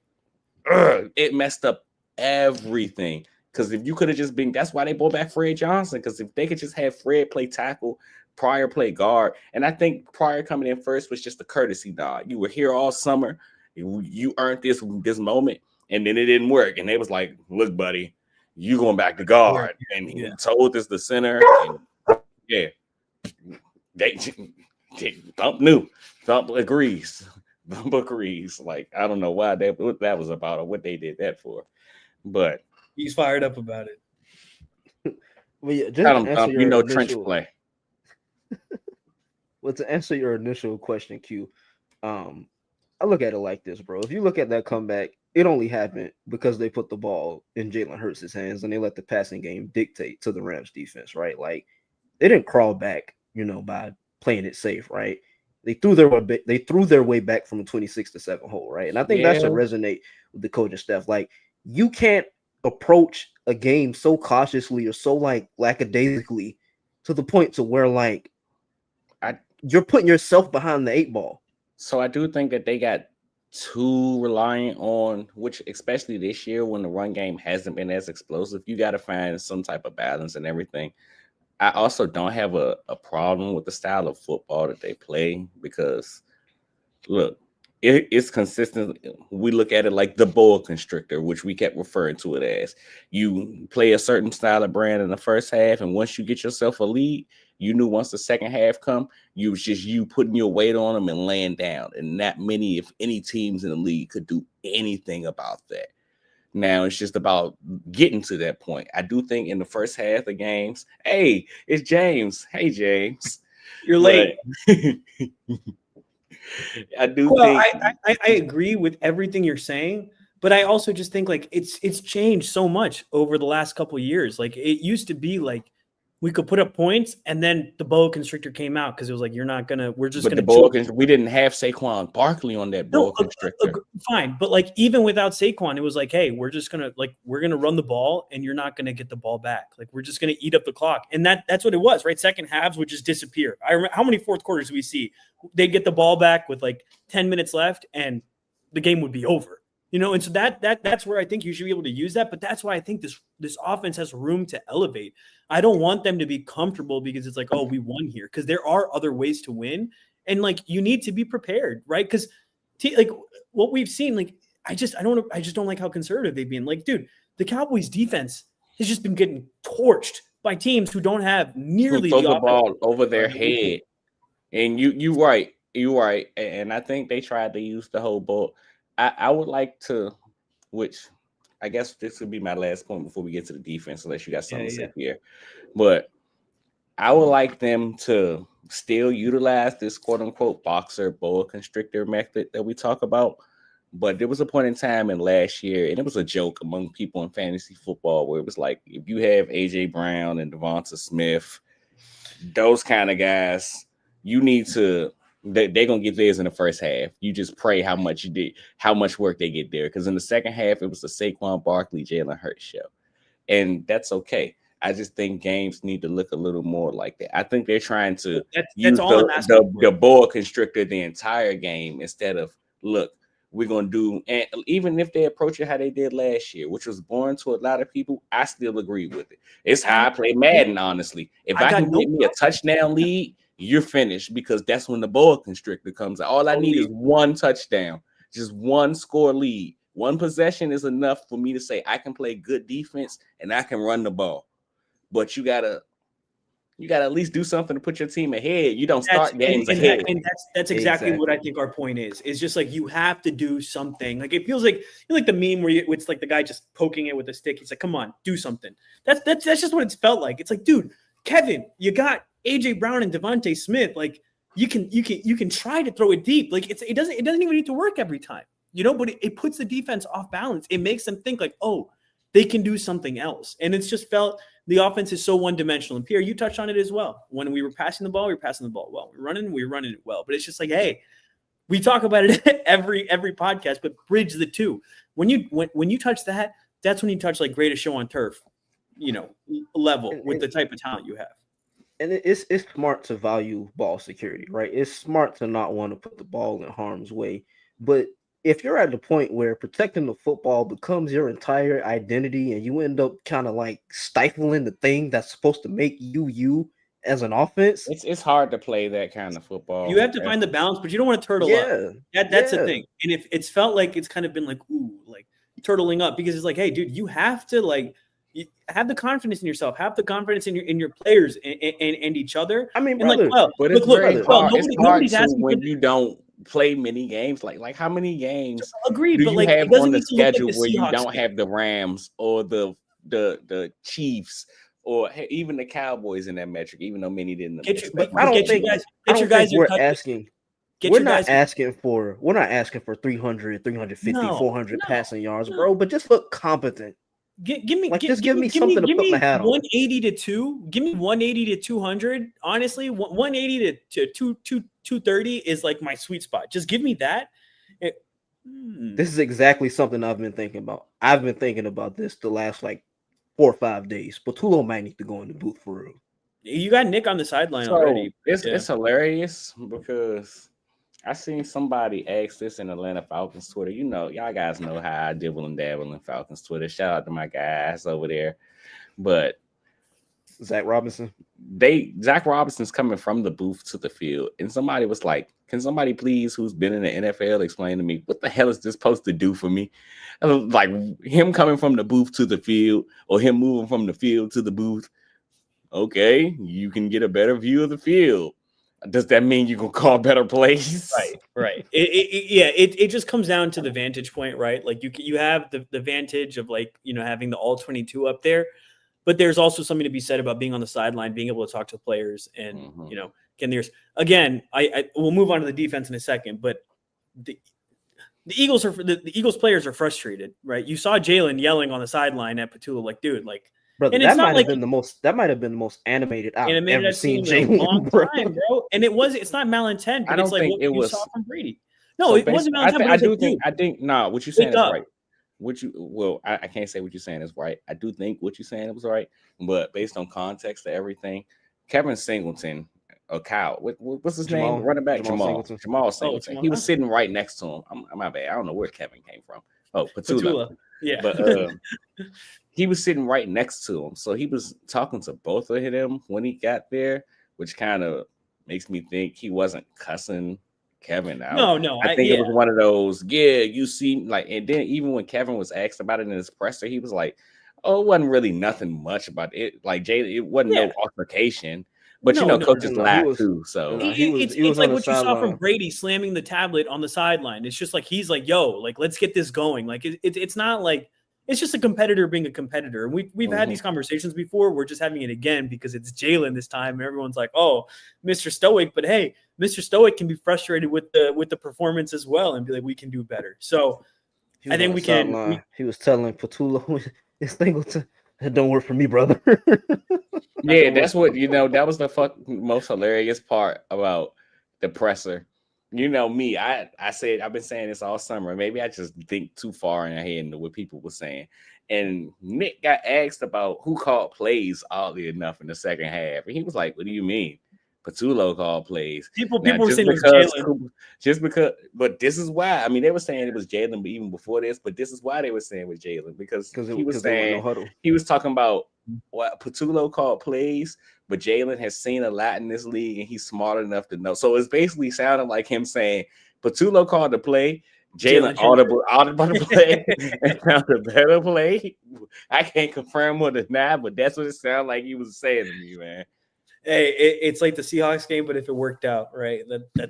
it messed up everything. Because if you could have just been, that's why they brought back Fred Johnson. Because if they could just have Fred play tackle, Pryor play guard, and I think Pryor coming in first was just a courtesy nod. You were here all summer. You earned this moment, and then it didn't work. And they was like, look, buddy, you going back to guard. And he told us the center. And Thump knew. Thump agrees. Like, I don't know what that was about or what they did that for. But he's fired up about it. Well, yeah, trench play. Well, to answer your initial question, Q, I look at it like this, bro. If you look at that comeback, it only happened because they put the ball in Jalen Hurts' hands and they let the passing game dictate to the Rams defense, right? Like, they didn't crawl back, by playing it safe, right? They threw their way back from a 26-7 hole, right? And I think that should resonate with the coaching staff. Like, you can't approach a game so cautiously or so like lackadaisically to the point to where like you're putting yourself behind the 8 ball. So I do think that they got too reliant on, which especially this year when the run game hasn't been as explosive, you got to find some type of balance and everything. I also don't have a problem with the style of football that they play because, look, it's consistent. We look at it like the boa constrictor, which we kept referring to it as. You play a certain style of brand in the first half, and once you get yourself a lead, you knew once the second half come, you was just you putting your weight on them and laying down. And not many, if any, teams in the league could do anything about that. Now it's just about getting to that point. I do think in the first half of games, hey, it's James. Hey, James. You're late. I do think I agree with everything you're saying, but I also just think like it's changed so much over the last couple of years. Like it used to be like we could put up points and then the boa constrictor came out because it was like we're just gonna we didn't have Saquon Barkley on that boa constrictor. Fine, but like even without Saquon, it was like, hey, we're gonna run the ball and you're not gonna get the ball back. Like we're just gonna eat up the clock. And that's what it was, right? Second halves would just disappear. I remember how many fourth quarters we see they'd get the ball back with like 10 minutes left and the game would be over. And so that's where I think you should be able to use that. But that's why I think this offense has room to elevate. I don't want them to be comfortable because it's like, oh, we won here. Because there are other ways to win. And like you need to be prepared, right? Because like what we've seen, like I just don't like how conservative they've been. Like, dude, the Cowboys defense has just been getting torched by teams who don't have nearly the ball over their head. And you're right. And I think they tried to use the whole ball. I would like to, which I guess this would be my last point before we get to the defense, unless you got something to say here. But I would like them to still utilize this quote unquote boxer boa constrictor method that we talk about. But there was a point in time in last year, and it was a joke among people in fantasy football where it was like, if you have AJ Brown and Devonta Smith, those kind of guys, you need to. They're gonna get theirs in the first half. You just pray how much work they get there. Because in the second half, it was the Saquon Barkley, Jalen Hurts show, and that's okay. I just think games need to look a little more like that. I think they're trying to use the boa constrictor the entire game instead of look. We're gonna do, and even if they approach it how they did last year, which was boring to a lot of people, I still agree with it. It's how I play Madden, honestly. If I can get me a touchdown lead, you're finished because that's when the boa constrictor comes out. All I need is one touchdown, just one score lead. One possession is enough for me to say I can play good defense and I can run the ball. But you gotta at least do something to put your team ahead. You don't start games ahead. That's exactly what I think our point is. It's just like you have to do something. Like it feels like the meme where it's like the guy just poking it with a stick. He's like, "Come on, do something." That's just what it's felt like. It's like, dude, Kevin, you got AJ Brown and Devontae Smith. Like you can try to throw it deep. Like it doesn't even need to work every time, but it puts the defense off balance. It makes them think like, oh, they can do something else. And it's just felt the offense is so one-dimensional. And Pierre, you touched on it as well. When we were passing the ball, we were passing the ball well. We were running it well. But it's just like, hey, we talk about it every podcast, but bridge the two. When you touch that, that's when you touch like greatest show on turf, level with the type of talent you have. And it's smart to value ball security, right? It's smart to not want to put the ball in harm's way. But if you're at the point where protecting the football becomes your entire identity and you end up kind of like stifling the thing that's supposed to make you as an offense, it's hard to play that kind of football. You have to find the balance, but you don't want to turtle up. That's the thing. And if it's felt like it's kind of been like, ooh, like turtling up because it's like, hey, dude, you have to like have the confidence in yourself, have the confidence in your players and each other. I mean, brother, but it's very hard. Nobody's asking when you don't play many games. Like how many games do you have on the schedule where you don't have the Rams or the Chiefs or even the Cowboys in that metric, even though many didn't. I don't think we're asking. We're not asking for 300, 350, 400 passing yards, bro. But just look competent. Give me something to put my hat on. 180 to 2. Give me 180 to 200. Honestly, 180 to 230 is like my sweet spot. Just give me that. This is exactly something I've been thinking about. I've been thinking about this the last like 4 or 5 days. Patullo might need to go in the booth for real. You got Nick on the sideline So already. it's hilarious because I seen somebody ask this in Atlanta Falcons Twitter. You know, y'all guys know how I dibble and dabble in Falcons Twitter. Shout out to my guys over there. But Zach Robinson's coming from the booth to the field, and somebody was like, "Can somebody please, who's been in the NFL, explain to me what the hell is this supposed to do for me?" Like him coming from the booth to the field, or him moving from the field to the booth. Okay, you can get a better view of the field. Does that mean you can call better plays? Right. It just comes down to the vantage point, right? Like you have the vantage of like, you know, having the all 22 up there, but there's also something to be said about being on the sideline, being able to talk to players, and you know, again, I will move on to the defense in a second, but the Eagles the Eagles players are frustrated, right? You saw Jalen yelling on the sideline at Patullo, like, dude, like. Brother, And that might have been the most animated I've ever seen Jalen in a long time, bro. And it's not malintent, but it's like what you saw from Brady. No, it wasn't malintent. I think what you're saying is right. I can't say what you're saying is right. I do think what you're saying was right, but based on context of everything, Kevin Singleton, or Kyle, what's his name? Running back Jamal Singleton. He was sitting right next to him. My bad. I don't know where Kevin came from. Oh, Patullo. Yeah, but he was sitting right next to him, so he was talking to both of them when he got there, which kind of makes me think he wasn't cussing Kevin out. No, I think it was one of those. Yeah, you see, like, and then even when Kevin was asked about it in his presser, he was like, "Oh, it wasn't really nothing much about it. Like Jay, it wasn't no altercation." But coaches laugh too. So it's like what you saw from Brady slamming the tablet on the sideline. It's just like he's like, "Yo, like let's get this going." Like it's not like it's just a competitor being a competitor. And we've had these conversations before. We're just having it again because it's Jalen this time. And everyone's like, "Oh, Mr. Stoic," but hey, Mr. Stoic can be frustrated with the performance as well and be like, "We can do better." So I think we can. He was telling Patullo, "This thing don't work for me, brother." Yeah, that's what that was the most hilarious part about the presser. You know me, I've been saying this all summer. Maybe I just think too far in ahead into what people were saying. And Nick got asked about who called plays oddly enough in the second half. And he was like, "What do you mean?" Patullo called plays. People were saying it was Jalen. Just because, but this is why. I mean, they were saying it was Jalen, but even before this, but this is why they were saying it was Jalen because he was saying he was talking about what Patullo called plays, but Jalen has seen a lot in this league and he's smart enough to know. So it's basically sounding like him saying Patullo called the play, Jalen audible the play and found a better play. I can't confirm or deny, but that's what it sounded like he was saying to me, man. Hey, it's like the Seahawks game, but if it worked out, right?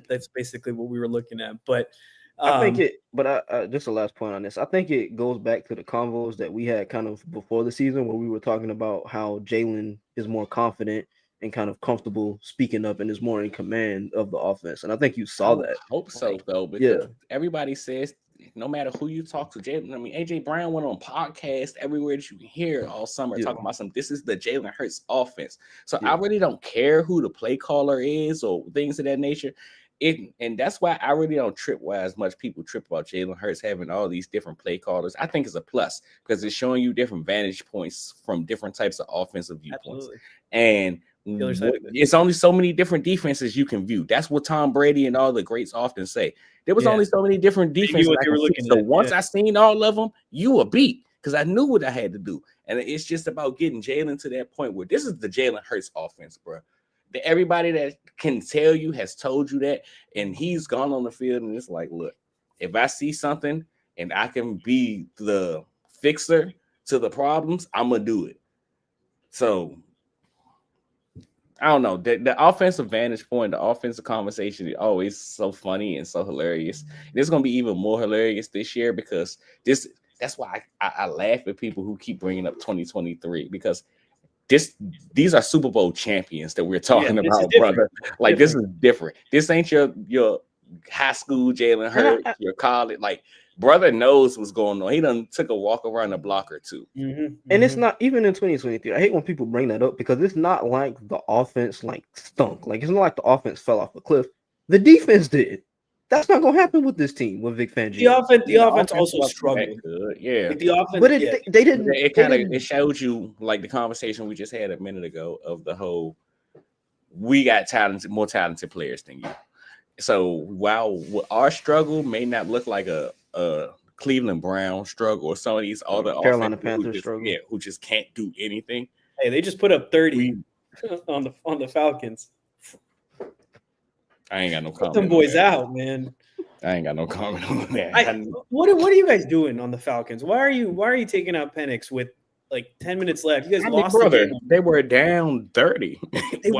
That's basically what we were looking at. But I think just the last point on this. I think it goes back to the convos that we had kind of before the season where we were talking about how Jalen is more confident and kind of comfortable speaking up and is more in command of the offense. And I think you saw that. I hope so, though, because everybody says no matter who you talk to, Jalen. I mean, AJ Brown went on podcasts everywhere that you can hear all summer talking about this is the Jalen Hurts offense. So I really don't care who the play caller is or things of that nature. And that's why I really don't trip as much people trip about Jalen Hurts having all these different play callers. I think it's a plus because it's showing you different vantage points from different types of offensive viewpoints. Absolutely. And it's only so many different defenses you can view. That's what Tom Brady and all the greats often say. There was only so many different defenses. Once I seen all of them, you were beat because I knew what I had to do. And it's just about getting Jalen to that point where this is the Jalen Hurts offense, bro. Everybody that can tell you has told you that, and he's gone on the field and it's like, look, if I see something and I can be the fixer to the problems, I'm gonna do it. So I don't know. The offensive vantage point, the offensive conversation is always so funny and so hilarious. And it's gonna be even more hilarious this year because that's why I laugh at people who keep bringing up 2023 because these are Super Bowl champions that we're talking about, brother. Like this is different. This ain't your high school Jalen Hurts, your college. Like brother knows what's going on. He done took a walk around the block or two. And it's not even in 2023. I hate when people bring that up because it's not like the offense like stunk. Like it's not like the offense fell off a cliff. The defense did. That's not gonna happen with this team with Vic The Fangio. offense also wasn't that struggled. good. Yeah. Like, the offense, But yeah. they didn't. It they kind of didn't- it showed you like the conversation we just had a minute ago of the whole we got more talented players than you. So while our struggle may not look like a Cleveland Brown struggle or some of these other Carolina offenses Panthers struggle. who just can't do anything. Hey, they just put up 30 on the Falcons. I ain't got no Put comment. them boys out, man. I ain't got no comment on that. What are you guys doing on the Falcons? Why are you taking out Penix with like 10 minutes left? You guys lost the game. They were down 30. He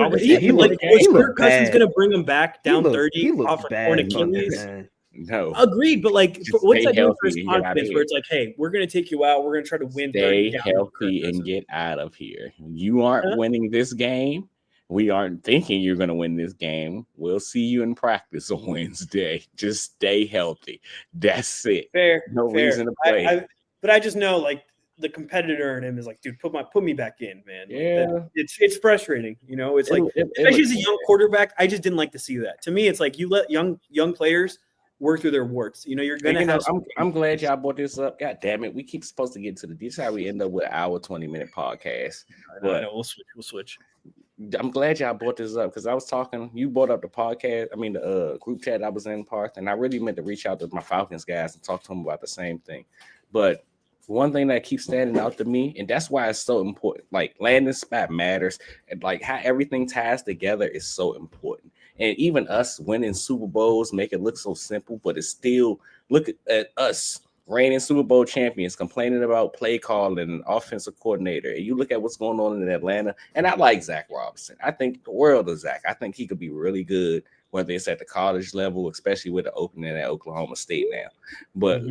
was Kirk Cousins going to bring them back down 30 He looked off bad, an Achilles? man. No. Agreed, but like, what's that doing for his confidence? Where Here. it's like, hey, we're going to take you out. We're going to try to win. Stay healthy and get out of here. You aren't winning this game. We aren't thinking you're going to win this game. We'll see you in practice on Wednesday. Just stay healthy. That's it. Fair. No reason to play. But I just know, like, the competitor in him is like, dude, put me back in, man. Yeah, like, it's frustrating. You know, it's like, especially as a young quarterback, I just didn't like to see that. To me, it's like you let young players work through their warts. You know, you're gonna have. I'm glad y'all brought this up. God damn it, we keep supposed to get to this. How we end up with our 20-minute podcast. I know. We'll switch. I'm glad y'all brought this up because I was talking. You brought up the podcast. I mean, the group chat I was in, Parth, and I really meant to reach out to my Falcons guys and talk to them about the same thing. But one thing that keeps standing out to me, and that's why it's so important. Like landing spot matters, and like how everything ties together is so important. And even us winning Super Bowls make it look so simple, but it's still look at us. Reigning Super Bowl champions complaining about play calling and offensive coordinator. And you look at what's going on in Atlanta, and I like Zach Robinson. I think the world of Zach. I think he could be really good, whether it's at the college level, especially with the opening at Oklahoma State now. But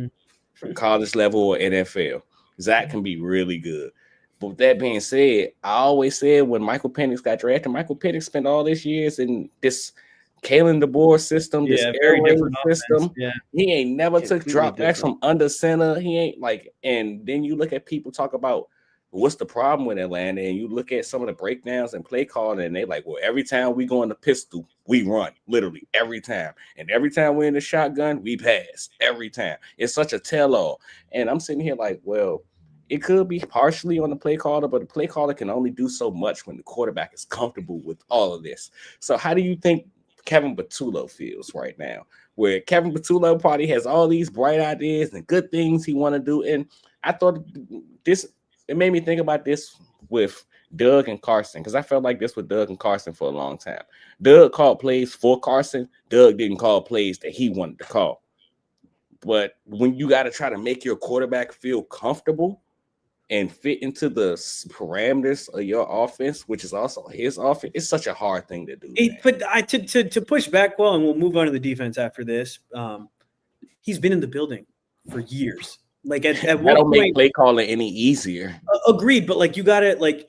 from college level or NFL, Zach can be really good. But with that being said, I always said when Michael Penix got drafted, Michael Penix spent all these years in this Kalen DeBoer system, this very different system. Yeah. He ain't never took drop backs from under center. He ain't like, and then you look at people talk about what's the problem with Atlanta, and you look at some of the breakdowns and play calling, and they like, well, every time we go in the pistol, we run, literally every time. And every time we're in the shotgun, we pass every time. It's such a tell-all. And I'm sitting here like, well, it could be partially on the play caller, but the play caller can only do so much when the quarterback is comfortable with all of this. So how do you think Kevin Patullo feels right now, where Kevin Patullo probably has all these bright ideas and good things he want to do? And I thought it made me think about this with Doug and Carson, because I felt like this with Doug and Carson for a long time. Doug called plays for Carson. Doug didn't call plays that he wanted to call. But when you got to try to make your quarterback feel comfortable and fit into the parameters of your offense, which is also his offense, it's such a hard thing to do. But to push back, well, and we'll move on to the defense after this. He's been in the building for years. Like at what don't point, make play calling any easier. Agreed, but like you got to like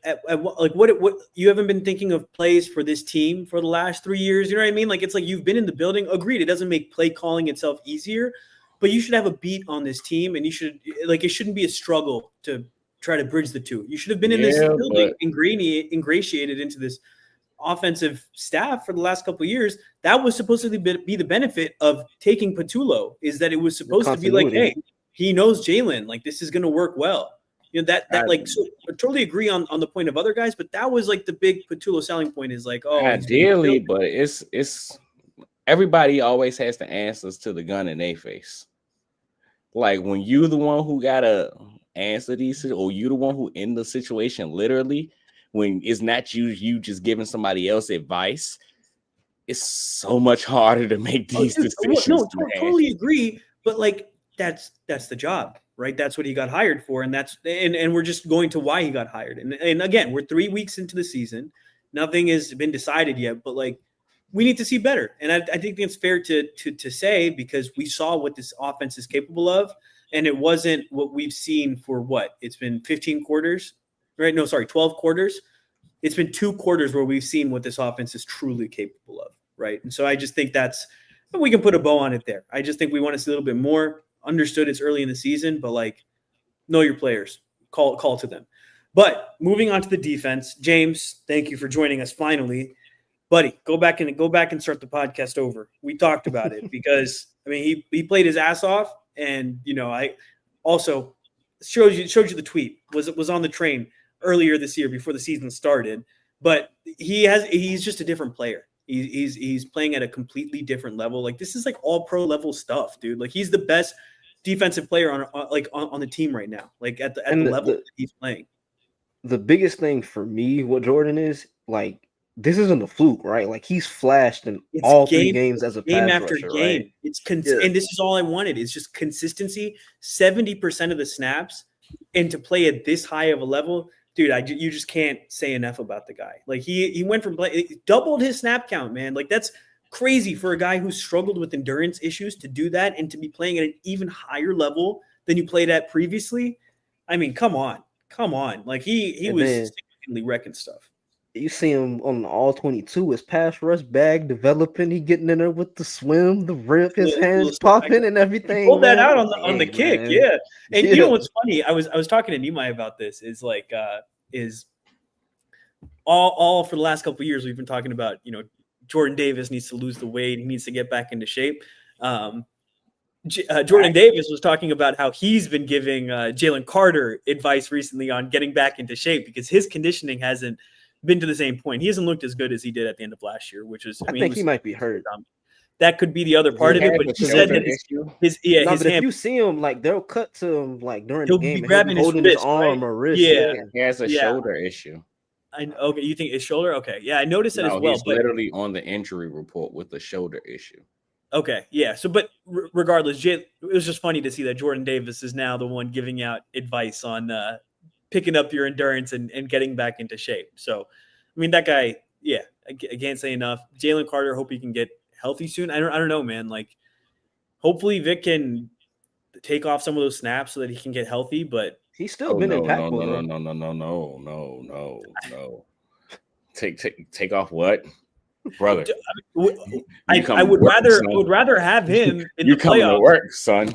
what you haven't been thinking of plays for this team for the last 3 years. You know what I mean? Like it's like you've been in the building. Agreed, it doesn't make play calling itself easier, but you should have a beat on this team, and you should it shouldn't be a struggle to try to bridge the two. You should have been in this building, ingratiated into this offensive staff for the last couple of years. That was supposed to be the benefit of taking Patullo, is that it was supposed to be like, hey, he knows Jalen, like this is going to work well. You know, that like, so I totally agree on the point of other guys, but that was like the big Patullo selling point is like, oh, ideally, but it's everybody always has the answers to the gun in their face. Like when you're the one who gotta answer these, or you the one who in the situation literally, when it's not you just giving somebody else advice, it's so much harder to make these decisions. No, totally agree, but like that's the job, right? That's what he got hired for, and and we're just going to why he got hired. And again, we're 3 weeks into the season, nothing has been decided yet, but like we need to see better. And I think it's fair to say, because we saw what this offense is capable of. And it wasn't what we've seen for what? It's been 15 quarters, right? No, sorry, 12 quarters. It's been 2 quarters where we've seen what this offense is truly capable of, right? And so I just think we can put a bow on it there. I just think we want to see a little bit more. Understood it's early in the season, but like, know your players. Call to them. But moving on to the defense, James, thank you for joining us finally. buddy, go back and start the podcast over. We talked about it because I mean he played his ass off, and I also showed you the tweet was on the train earlier this year before the season started. But he's just a different player. He's playing at a completely different level. Like this is like all pro level stuff, dude. Like he's the best defensive player on the team right now. Like at the level that he's playing. The biggest thing for me, what Jordan is like, this isn't a fluke, right? Like he's flashed in all 3 games as a game pass after rusher, game. right? It's and this is all I wanted. It's just consistency. 70% of the snaps, and to play at this high of a level. Dude, you just can't say enough about the guy. Like he went from doubled his snap count, man. Like that's crazy for a guy who struggled with endurance issues to do that and to be playing at an even higher level than you played at previously. I mean, come on. Like he was significantly wrecking stuff. You see him on the all 22, his pass rush bag developing. He getting in there with the swim, the rip, his hands popping and everything. He pulled that out on the kick, man. Yeah. And you know what's funny? I was talking to Nimai about this. Is like is all for the last couple of years we've been talking about. Jordan Davis needs to lose the weight. He needs to get back into shape. Jordan Davis was talking about how he's been giving Jalen Carter advice recently on getting back into shape because his conditioning hasn't been to the same point. He hasn't looked as good as he did at the end of last year, which is I think he might be hurt. That could be the other part of it, but he said that his hand. If you see him, like they'll cut to him like during the game, be grabbing holding his arm or wrist. Yeah, he has a shoulder issue. Okay, you think it's shoulder? Okay, yeah, I noticed that as well. He's literally on the injury report with a shoulder issue. Okay, yeah. So, but regardless, it was just funny to see that Jordan Davis is now the one giving out advice on picking up your endurance and getting back into shape. So, I mean, that guy, yeah, I can't say enough. Jalen Carter, hope he can get healthy soon. I don't know, man. Like, hopefully Vic can take off some of those snaps so that he can get healthy. But he's still been impactful. No. Take off what, brother? I would rather have him in the coming playoffs. To work, son.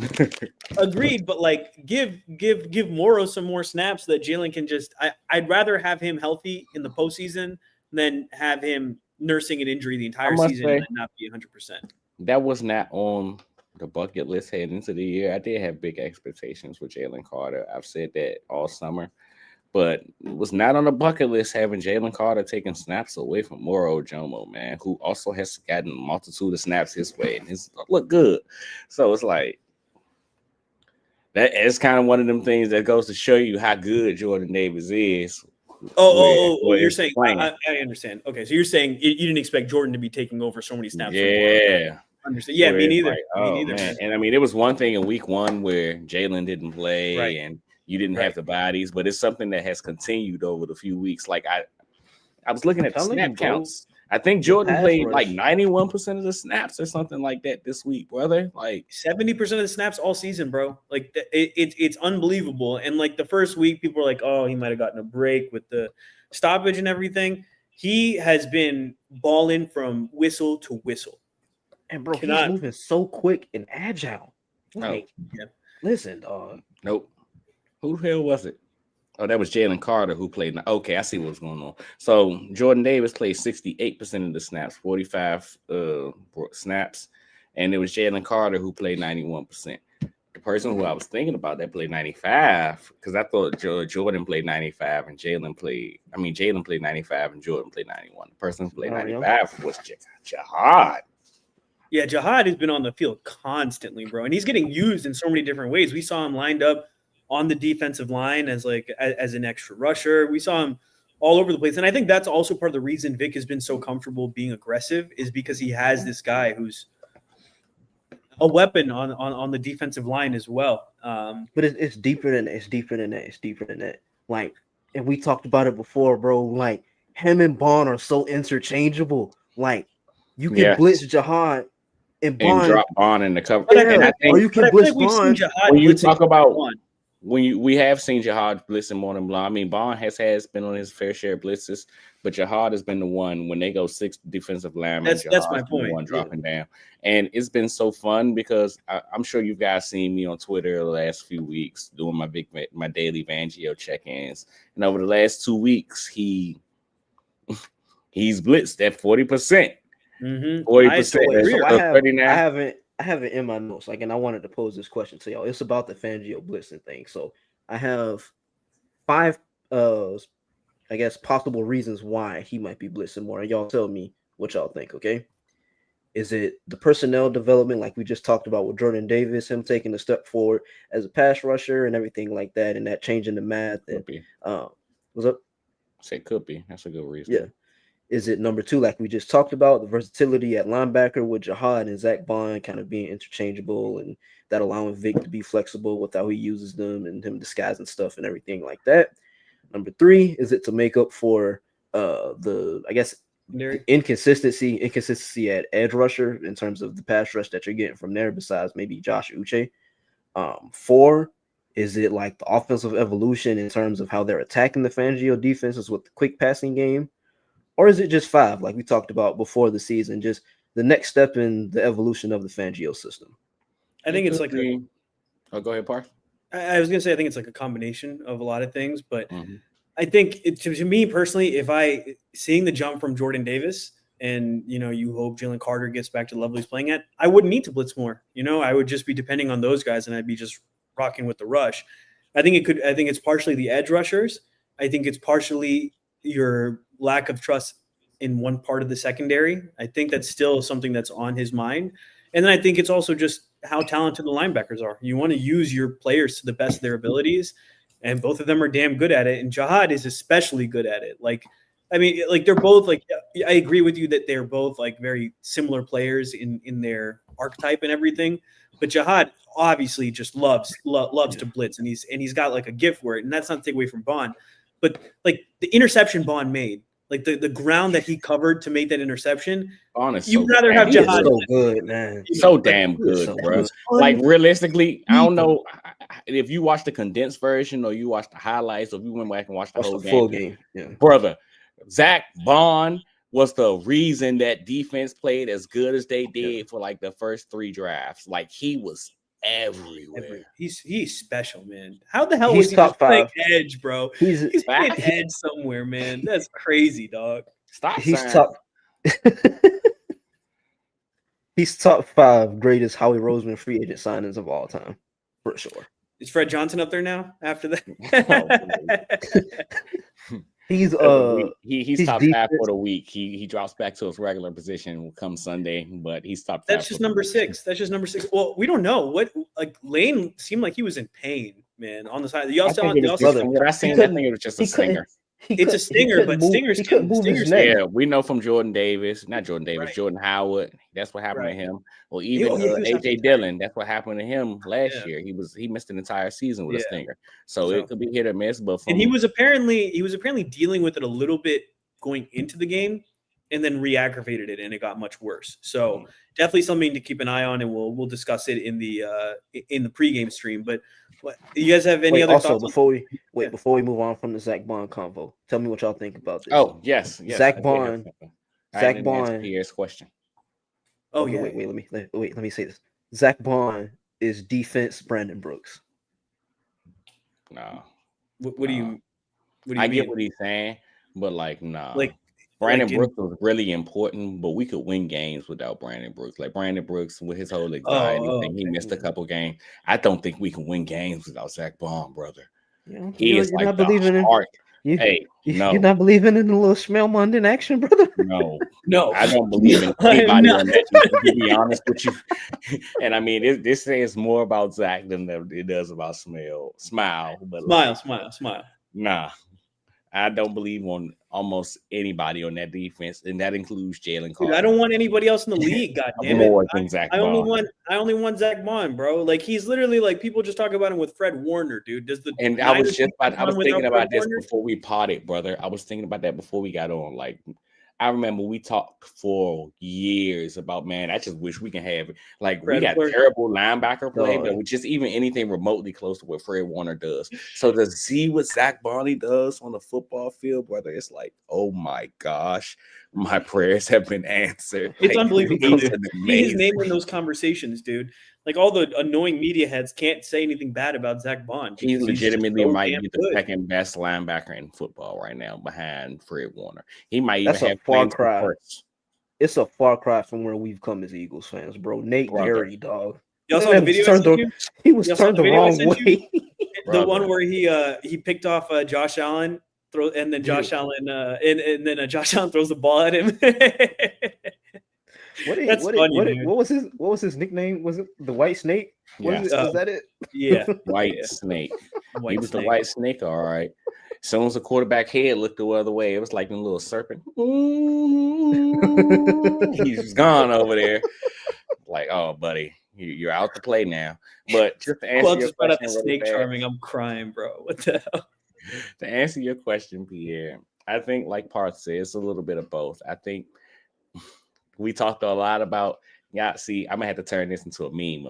Agreed, but like give Morrow some more snaps so that Jalen can just. I'd rather have him healthy in the postseason than have him nursing an injury the entire season and not be 100%. That was not on the bucket list heading into the year. I did have big expectations with Jalen Carter. I've said that all summer, but it was not on the bucket list having Jalen Carter taking snaps away from Moro Jomo, man, who also has gotten a multitude of snaps his way and his look good. So it's like that is kind of one of them things that goes to show you how good Jordan Davis is. You're saying I understand. Okay, so you're saying you didn't expect Jordan to be taking over so many snaps. Yeah. Understand. Yeah, me neither. Like, man. And I mean, it was one thing in week 1 where Jalen didn't play and you didn't have the bodies, but it's something that has continued over the few weeks. Like I was looking at the snap counts. I think Jordan played like 91% of the snaps or something like that this week, brother. Like 70% of the snaps all season, bro. Like it's unbelievable. And like the first week, people were like, "Oh, he might have gotten a break with the stoppage and everything." He has been balling from whistle to whistle. And bro, he's moving so quick and agile. Like, listen, dog. Nope. Who the hell was it? Oh, that was Jalen Carter who played. Okay, I see what's going on. So Jordan Davis played 68% of the snaps, 45 snaps, and it was Jalen Carter who played 91%. The person who I was thinking about that played 95 because I thought Jordan played 95 and Jalen played 95 and Jordan played 91. The person who played 95 was Jihad. Yeah, Jihad has been on the field constantly, bro, and he's getting used in so many different ways. We saw him lined up on the defensive line as an extra rusher. We saw him all over the place. And I think that's also part of the reason Vic has been so comfortable being aggressive is because he has this guy who's a weapon on the defensive line as well. But it's deeper than that. It's deeper than that. Like, and we talked about it before, bro. Like, him and Bond are so interchangeable. Like, you can blitz Jihad and drop Bond in the cover. Or you can blitz Bond. When you talk about we have seen Jihad blitzing more than Bond. I mean, Bond has been on his fair share of blitzes, but Jihad has been the one when they go 6 defensive linemen. That's my point. One dropping down, and it's been so fun because I'm sure you guys seen me on Twitter the last few weeks doing my daily Vangio check-ins, and over the last 2 weeks, He's blitzed at 40%. Mm-hmm. 40%. So I 39. have it in my notes. Like, and I wanted to pose this question to y'all. It's about the Fangio blitzing thing. So I have 5 I guess possible reasons why he might be blitzing more. And y'all tell me what y'all think, okay? Is it the personnel development, like we just talked about with Jordan Davis, him taking a step forward as a pass rusher and everything like that, and that changing the math? And Could be. what's up? Say could be. That's a good reason. Yeah. Is it number 2, like we just talked about, the versatility at linebacker with Jihad and Zach Bond kind of being interchangeable, and that allowing Vic to be flexible with how he uses them and him disguising stuff and everything like that? Number 3, is it to make up for the, I guess, inconsistency at edge rusher in terms of the pass rush that you're getting from there, besides maybe Josh Uche? 4, is it like the offensive evolution in terms of how they're attacking the Fangio defenses with the quick passing game? Or is it just 5, like we talked about before the season, just the next step in the evolution of the Fangio system? I think it's like oh, go ahead, Parth. I was gonna say I think it's like a combination of a lot of things, but I think to me personally, if I seeing the jump from Jordan Davis and you hope Jalen Carter gets back to the level he's playing at, I wouldn't need to blitz more. I would just be depending on those guys, and I'd be just rocking with the rush. I think it's partially the edge rushers. I think it's partially your lack of trust in one part of the secondary. I think that's still something that's on his mind. And then I think it's also just how talented the linebackers are. You want to use your players to the best of their abilities, and both of them are damn good at it. And Jihad is especially good at it. They're both I agree with you that they're both very similar players in their archetype and everything. But Jihad obviously just loves to blitz, and he's got a gift for it. And that's not to take away from Bond, but the interception Bond made, the ground that he covered to make that interception. Honestly, you'd rather have Jihad. So good, man. So damn good, bro. Realistically, I don't know if you watch the condensed version or you watch the highlights, or if you went back and watched the full game. Yeah. Brother, Zach Bond was the reason that defense played as good as they did for the first 3 drafts. He was everywhere. He's special, man. How the hell was he top 5 edge, bro? He's playing edge somewhere, man. That's crazy, dog. He's top. He's top 5 greatest Howie Roseman free agent signings of all time, for sure. Is Fred Johnson up there now after that? He's top 5 for the week. He drops back to his regular position come Sunday, but he's top 5. That's just number 6. That's just number 6. Well, we don't know what Lane seemed like he was in pain, man, on the side. I think it was just a stinger. It's a stinger, but stingers. Yeah, we know from Jordan Davis, not Jordan Davis, right. Jordan Howard. That's what happened to him. Or even AJ Dillon. That's what happened to him last year. He missed an entire season with a stinger. So it could be hit or miss. But he was apparently dealing with it a little bit going into the game, and then re-aggravated it, and it got much worse. So definitely something to keep an eye on, and we'll discuss it in the pregame stream. But you guys have any other thoughts? Before we move on from the Zach Bond convo, tell me what y'all think about this. Oh yes. Zach Bond. Pierre's question. Oh yeah. Wait. Let me say this. Zach Bond is defense Brandon Brooks. No. What do you I mean? get what he's saying, but no. Brandon Brooks was really important, but we could win games without Brandon Brooks. Brandon Brooks with his whole anxiety thing, he missed a couple games. I don't think we can win games without Zach Bond, brother. He is the heart. No. You're not believing in the little Smell London action, brother? No. I don't believe in anybody on that team, to be honest with you. And I mean, this says more about Zach than it does about Smile. But Smile. Nah. I don't believe on almost anybody on that defense, and that includes Jalen Carter. Dude, I don't want anybody else in the league. God damn it! I only want Zach Bond, bro. He's literally people just talk about him with Fred Warner, dude. I was thinking about this before we potted, brother. I was thinking about that before we got on. I remember we talked for years about, man, I just wish we can have we got terrible linebacker play, but with just even anything remotely close to what Fred Warner does. So to see what Zach Barney does on the football field, brother, it's oh my gosh, My prayers have been answered. It's unbelievable, he's dude. an See his amazing- name in those conversations, dude. Like all the annoying media heads can't say anything bad about Zach Bond. He because he's legitimately just so might damn be the good. second best linebacker in football right now, behind Fred Warner. He might That's a even have far claims to cry. first. It's a far cry from where we've come as Eagles fans, bro. Nate Brother. Berry, dog. Y'all saw Man the video I turned sent the- you? He was Y'all saw turned the the video I wrong sent you? way. The Brother. one where he picked off Josh Allen, and then Josh Allen and then Josh Allen throws the ball at him. That's funny, what was his nickname? Was it the White Snake? Yes. Is that it? Yeah, White yeah. Snake. White He was snake. the white snake, all right. As soon as the quarterback head looked the other way, it was like a little serpent. He's gone over there. Like, oh, buddy, you're out to play now. But just to answer Quell your just brought up question, the really snake fast, charming. I'm crying, bro. What the hell? to answer your question, Pierre, I think, like Parth said, it's a little bit of both. I think we talked a lot about. Yeah, see, I'm gonna have to turn this into a meme,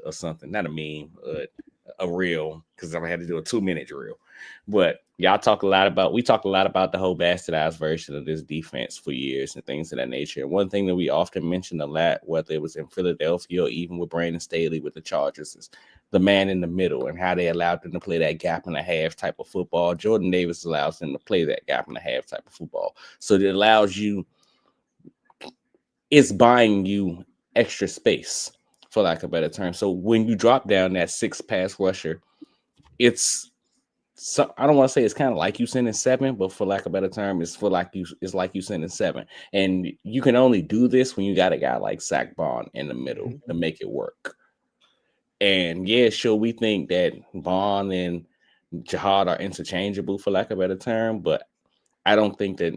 or something. Not a meme, but a reel, because I'm gonna have to do a 2-minute reel. But y'all talk a lot about. We talk a lot about the whole bastardized version of this defense for years and things of that nature. And one thing that we often mention a lot, whether it was in Philadelphia or even with Brandon Staley with the Chargers, is the man in the middle and how they allowed them to play that gap and a half type of football. Jordan Davis allows them to play that gap and a half type of football. So it allows you. It's buying you extra space, for lack of a better term. So when you drop down that 6 pass rusher, it's I don't want to say it's kind of like you sending 7, but for lack of a better term, it's like you sending 7. And you can only do this when you got a guy like Zach Bond in the middle to make it work. And yeah, sure, we think that Bond and Jihad are interchangeable, for lack of a better term, but I don't think that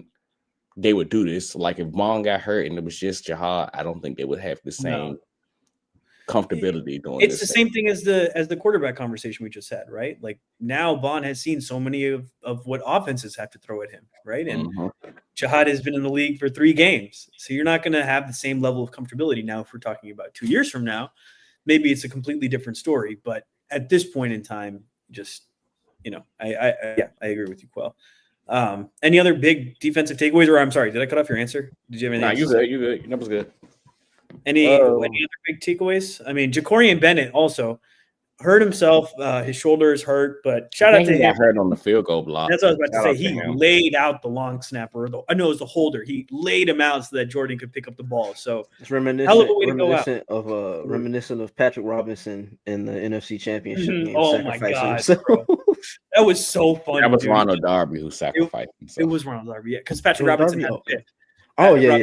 they would do this. Like if Bond got hurt and it was just Jihad, I don't think they would have the same comfortability doing It's this. the same thing as the quarterback conversation we just had, right? Like now Bond has seen so many of what offenses have to throw at him, right? And Jihad has been in the league for 3 games. So you're not going to have the same level of comfortability. Now, if we're talking about 2 years from now, maybe it's a completely different story. But at this point in time, just, I agree with you, Quell. Any other big defensive takeaways? Or I'm sorry, did I cut off your answer? Did you have anything? No, you good. That was good. Any other big takeaways? I mean, Jacorian Bennett also hurt himself. His shoulder is hurt, but shout out to him. Got hurt on the field goal block. That's what I was about to say. He laid out the long snapper. I know it was the holder. He laid him out so that Jordan could pick up the ball. So it's reminiscent of Patrick Robinson in the NFC Championship game. Oh my god, bro. That was so funny. That was Ronald Darby who sacrificed himself. It was Ronald Darby, yeah, because Patrick Robinson had pick. Oh yeah.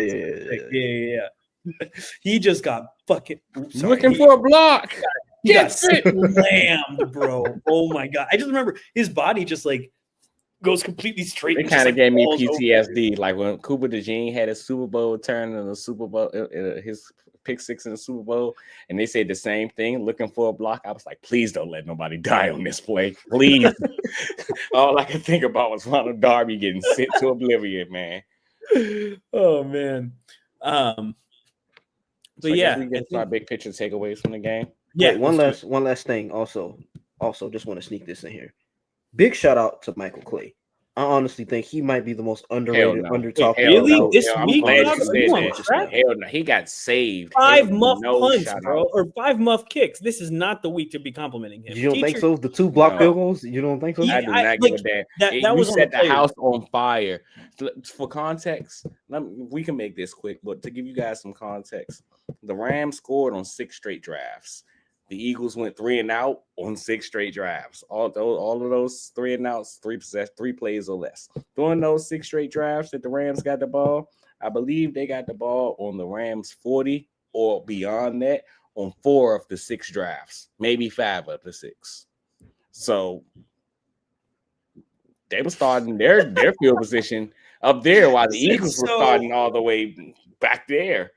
He just got fucking looking for a block. He got slammed, bro. Oh my god! I just remember his body just like goes completely straight. It kind of gave me PTSD, like when Cooper DeJean had a Super Bowl turn in the Super Bowl, his pick 6 in the Super Bowl, and they said the same thing, looking for a block. I was like, please don't let nobody die on this play, please. All I could think about was Ronald Darby getting sent to oblivion, man. Oh man. But we get our big picture takeaways from the game. Yeah. Wait, one last thing. Also, just want to sneak this in here. Big shout out to Michael Clay. I honestly think he might be the most underrated, under-talked. Really? This week? Hell no. He got saved. 5 muff punts, bro, or 5 muff kicks. This is not the week to be complimenting him. You don't think so? The 2 block field goals? You don't think so? I do not give a damn. That was set the house on fire. For context, we can make this quick, but to give you guys some context, the Rams scored on 6 straight drives. The Eagles went 3 and out on 6 straight drives. All of those 3 and outs, 3 plays or less. During those 6 straight drives that the Rams got the ball, I believe they got the ball on the Rams 40 or beyond that on 4 of the 6 drives, maybe 5 of the 6. So they were starting their field position up there while the Eagles were starting all the way back there.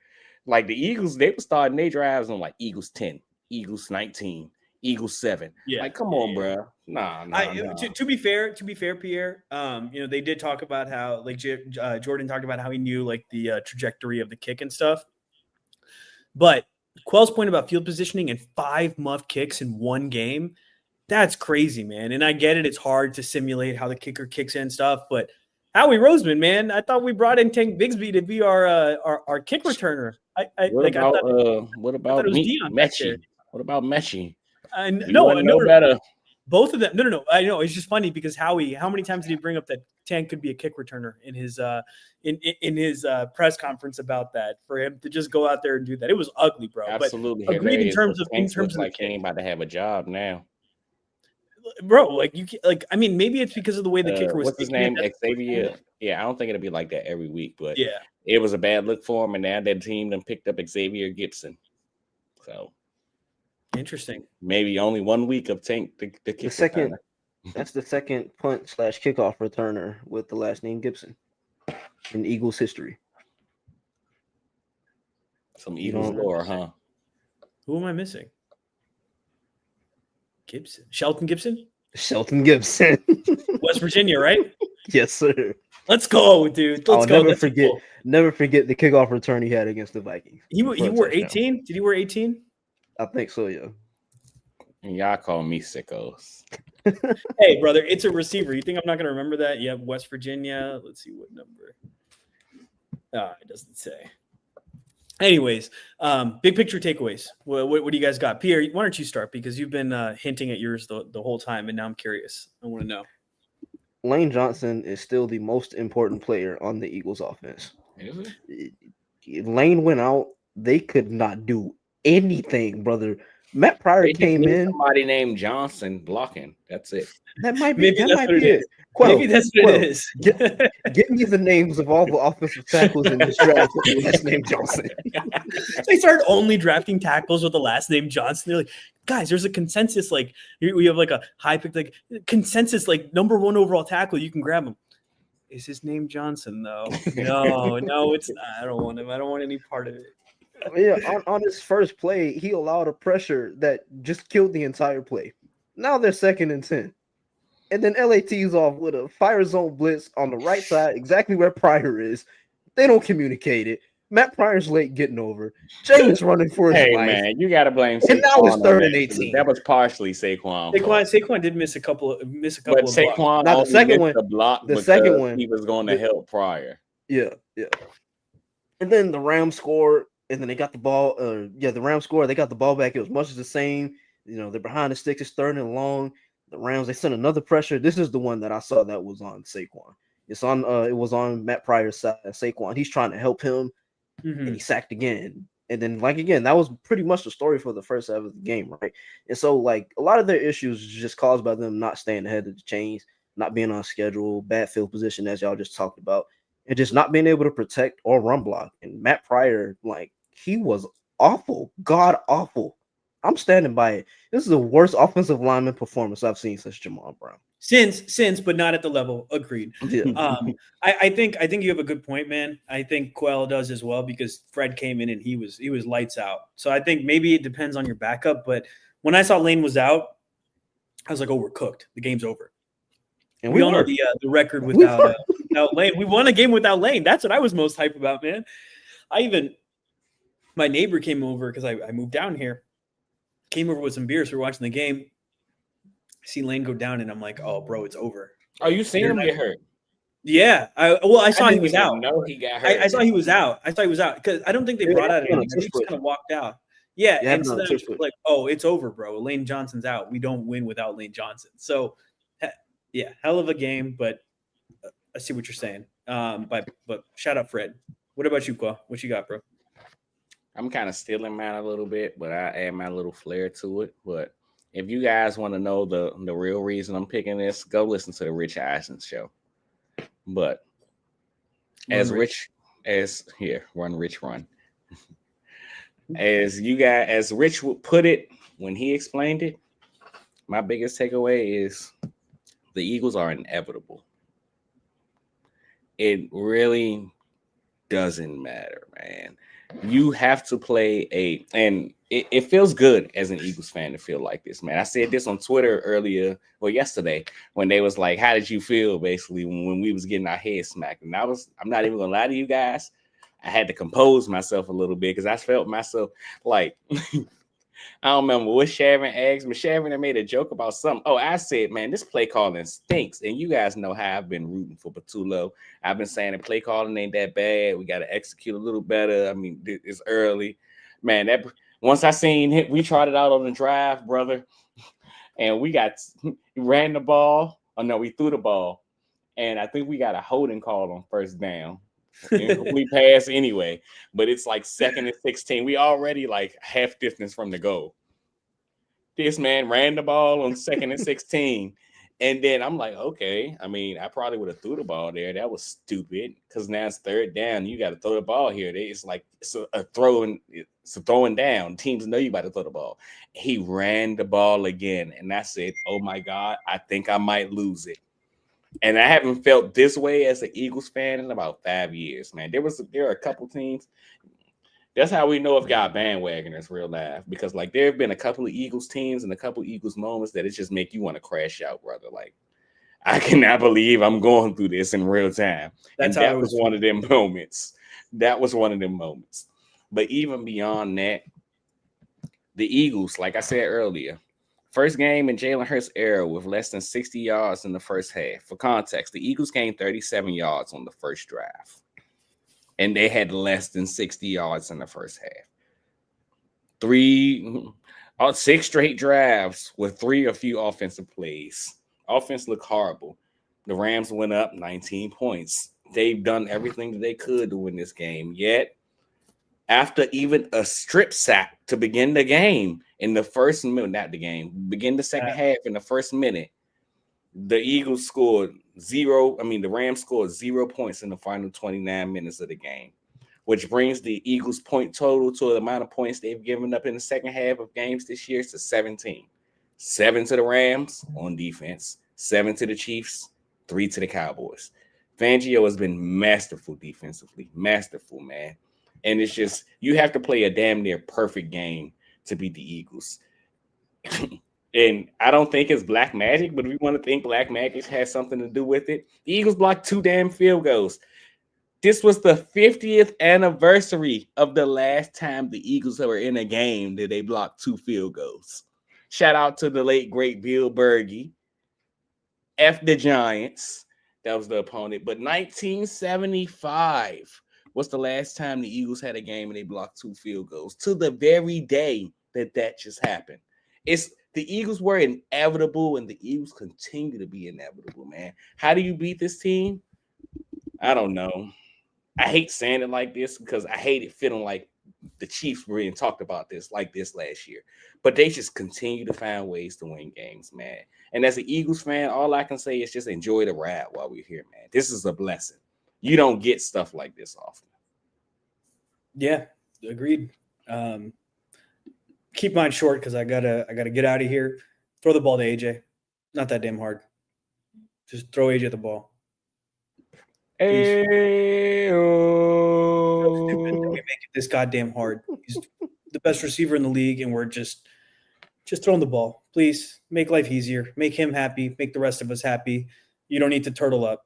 Like the Eagles, they were starting their drives on like Eagles 10. Eagles 19, Eagles 7. Yeah, like come on, bro. Nah. To be fair, Pierre, they did talk about how like Jordan talked about how he knew like the trajectory of the kick and stuff. But Quell's point about field positioning and 5 muff kicks in one game, that's crazy, man. And I get it; it's hard to simulate how the kicker kicks and stuff, but Howie Roseman, man. I thought we brought in Tank Bigsby to be our kick returner. What I thought about it was me, Dion back there. Mechie? What about Mechie? No, Better. Both of them. No. I know it's just funny because Howie. How many times did he bring up that Tank could be a kick returner in his in his press conference about that? For him to just go out there and do that, it was ugly, bro. Absolutely, but agreed in terms of like he ain't about to have a job now, bro. Like I mean, maybe it's because of the way the kicker was. What's his name? Xavier. Yeah, I don't think it'll be like that every week, but yeah, it was a bad look for him, and now that team then picked up Xavier Gibson. So interesting. Maybe only 1 week of Tank the kick second. That's the second punt/kickoff returner with the last name Gibson in Eagles history. Some Eagles lore, huh? Who am I missing? Gibson. Shelton Gibson? Shelton Gibson. West Virginia, right? Yes, sir. Let's go, dude. Let's go. Never forget the kickoff return he had against the Vikings. He wore 18? Did he wear 18? I think so, yeah. And y'all call me sickos. Hey, brother, it's a receiver. You think I'm not going to remember that? Yeah, West Virginia. Let's see what number. It doesn't say. Anyways, big picture takeaways. What do you guys got? Pierre, why don't you start? Because you've been hinting at yours the whole time, and now I'm curious. I want to know. Lane Johnson is still the most important player on the Eagles offense. Is it? Lane went out. They could not do anything, brother. Matt Pryor came in. Somebody named Johnson blocking. That's it. That might be. Maybe it. Maybe that's what it is. Give me the names of all the offensive tackles in this draft with the last name Johnson. They started only drafting tackles with the last name Johnson. They're like, guys, there's a consensus. Like we have like a high pick, like consensus, like number 1 overall tackle. You can grab him. Is his name Johnson though? No, it's not. I don't want him. I don't want any part of it. Yeah, on his first play, he allowed a pressure that just killed the entire play. Now they're 2nd and 10. And then LAT's off with a fire zone blitz on the right side, exactly where Pryor is. They don't communicate it. Matt Pryor's late getting over. Jalen's running for his life. Hey, man, you got to blame Saquon. And now it's 3rd and 18. That was partially Saquon. Saquon did miss a couple but of Saquon now the second one, the block the second one, he was going to help Pryor. Yeah. And then the Rams scored. And then they got the ball. The Rams scored. They got the ball back. It was much as the same. They're behind the sticks. It's 3rd and long. The Rams, they sent another pressure. This is the one that I saw that was on Saquon. It was on Matt Pryor's side. Saquon. He's trying to help him, and he sacked again. And then, that was pretty much the story for the first half of the game, right? And so, a lot of their issues is just caused by them not staying ahead of the chains, not being on schedule, bad field position, as y'all just talked about, and just not being able to protect or run block. And Matt Pryor, he was awful, god awful. I'm standing by it. This is the worst offensive lineman performance I've seen since Jamal Brown. Since, but not at the level. Agreed. Yeah. I think you have a good point, man. I think Quell does as well because Fred came in and he was lights out. So I think maybe it depends on your backup. But when I saw Lane was out, I was like, oh, we're cooked. The game's over. And we all know the record without Lane. We won a game without Lane. That's what I was most hyped about, man. My neighbor came over because I moved down here. Came over with some beers. We were watching the game. I see Lane go down, and I'm like, "Oh, bro, it's over." Oh, you seen him get hurt? Yeah. I saw he was out. No, he got hurt. I saw he was out. I thought he was out because I don't think they brought out anything. He just kind of walked out. Yeah, and so like, oh, it's over, bro. Lane Johnson's out. We don't win without Lane Johnson. So, yeah, hell of a game, but I see what you're saying. But shout out Fred. What about you, Quell? What you got, bro? I'm kind of stealing mine a little bit, but I add my little flair to it. But if you guys want to know the real reason I'm picking this, go listen to the Rich Eisen show. But run Rich. As Rich would put it when he explained it, my biggest takeaway is the Eagles are inevitable. It really doesn't matter, man. You have to play and it feels good as an Eagles fan to feel like this, man. I said this on Twitter yesterday, when they was like, how did you feel basically when we was getting our heads smacked? And I'm not even gonna lie to you guys, I had to compose myself a little bit because I felt myself like I don't remember what Sharon asked me. Sharon made a joke about something. Oh, I said, man, this play calling stinks. And you guys know how I've been rooting for Patullo. I've been saying the play calling ain't that bad. We got to execute a little better. I mean, it's early. Man, that once I seen it, we tried it out on the drive, brother. And we ran the ball. Oh, no, we threw the ball. And I think we got a holding call on first down. Incomplete pass anyway, but it's like 2nd and 16. We already like half distance from the goal. This man ran the ball on 2nd and 16. And then I'm like, okay. I mean, I probably would have threw the ball there. That was stupid because now it's 3rd down. You got to throw the ball here. It's like it's a throwing down. Teams know you about to throw the ball. He ran the ball again. And I said, oh my God, I think I might lose it. And I haven't felt this way as an Eagles fan in about 5 years, man. There are a couple teams. That's how we know if y'all bandwagoners real life. Because like there have been a couple of Eagles teams and a couple of Eagles moments that it just make you want to crash out, brother. Like, I cannot believe I'm going through this in real time. And that was one of them moments. That was one of them moments. But even beyond that, the Eagles, like I said earlier, first game in Jalen Hurts' era with less than 60 yards in the first half. For context, the Eagles gained 37 yards on the first drive, and they had less than 60 yards in the first half. 6 straight drives with 3 or few offensive plays. Offense looked horrible. The Rams went up 19 points. They've done everything that they could to win this game. Yet, after even a strip sack to begin the game in the first minute, begin the second half in the first minute, the Eagles scored 0. I mean, the Rams scored 0 points in the final 29 minutes of the game, which brings the Eagles' point total to the amount of points they've given up in the second half of games this year to 17. 7 to the Rams on defense, 7 to the Chiefs, 3 to the Cowboys. Fangio has been masterful defensively. Masterful, man. And it's just, you have to play a damn near perfect game to beat the Eagles. And I don't think it's black magic, but if we want to think black magic has something to do with it, the Eagles blocked 2 damn field goals. This was the 50th anniversary of the last time the Eagles were in a game that they blocked 2 field goals. Shout out to the late, great Bill Berge. F the Giants. That was the opponent. But 1975 was the last time the Eagles had a game and they blocked 2 field goals. To the very day that just happened. The Eagles were inevitable, and the Eagles continue to be inevitable, man. How do you beat this team? I don't know. I hate saying it like this because I hate it feeling like the Chiefs were and talked about this like this last year. But they just continue to find ways to win games, man. And as an Eagles fan, all I can say is just enjoy the ride while we're here, man. This is a blessing. You don't get stuff like this often. Yeah, agreed. Keep mine short because I gotta get out of here. Throw the ball to AJ. Not that damn hard. Just throw AJ the ball. Hey, So stupid that we make it this goddamn hard. He's the best receiver in the league, and we're just throwing the ball. Please make life easier. Make him happy. Make the rest of us happy. You don't need to turtle up.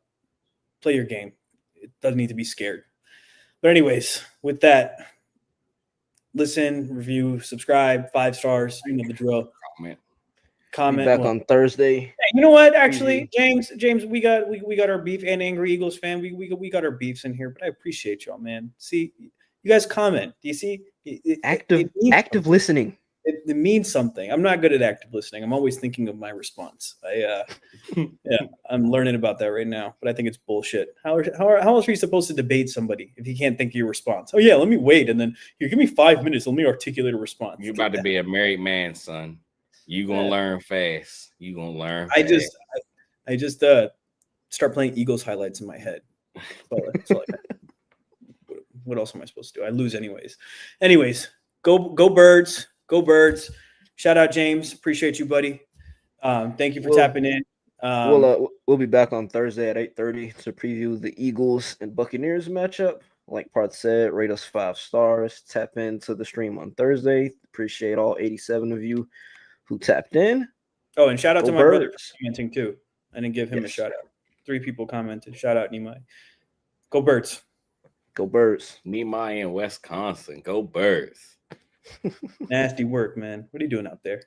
Play your game. It doesn't need to be scared. But anyways, with that, listen, review, subscribe, 5 stars. You know the drill. Comment. Back on Thursday. Hey, you know what? Actually, James, we got our beef and Angry Eagles fan. We got our beefs in here, but I appreciate y'all, man. See, you guys comment. Do you see? Active listening. It means something. I'm not good at active listening. I'm always thinking of my response. I'm learning about that right now, but I think it's bullshit. How else are you supposed to debate somebody if you can't think of your response? Oh yeah, let me wait, and then here, give me 5 minutes. Let me articulate a response. You're about to be a married man, son. You gonna learn fast. You gonna learn fast. I just start playing Eagles highlights in my head. That's all I got. What else am I supposed to do? I lose anyways. Go Birds. Go Birds. Shout out James. Appreciate you, buddy. Thank you for tapping in. We'll be back on Thursday at 8:30 to preview the Eagles and Buccaneers matchup. Like Parth said, rate us 5 stars. Tap into the stream on Thursday. Appreciate all 87 of you who tapped in. Oh, and shout out to my brother for commenting too. I didn't give him a shout out. 3 people commented. Shout out Nimai. Go Birds. Go Birds. Nimai in Wisconsin. Go Birds. Nasty work, man. What are you doing out there?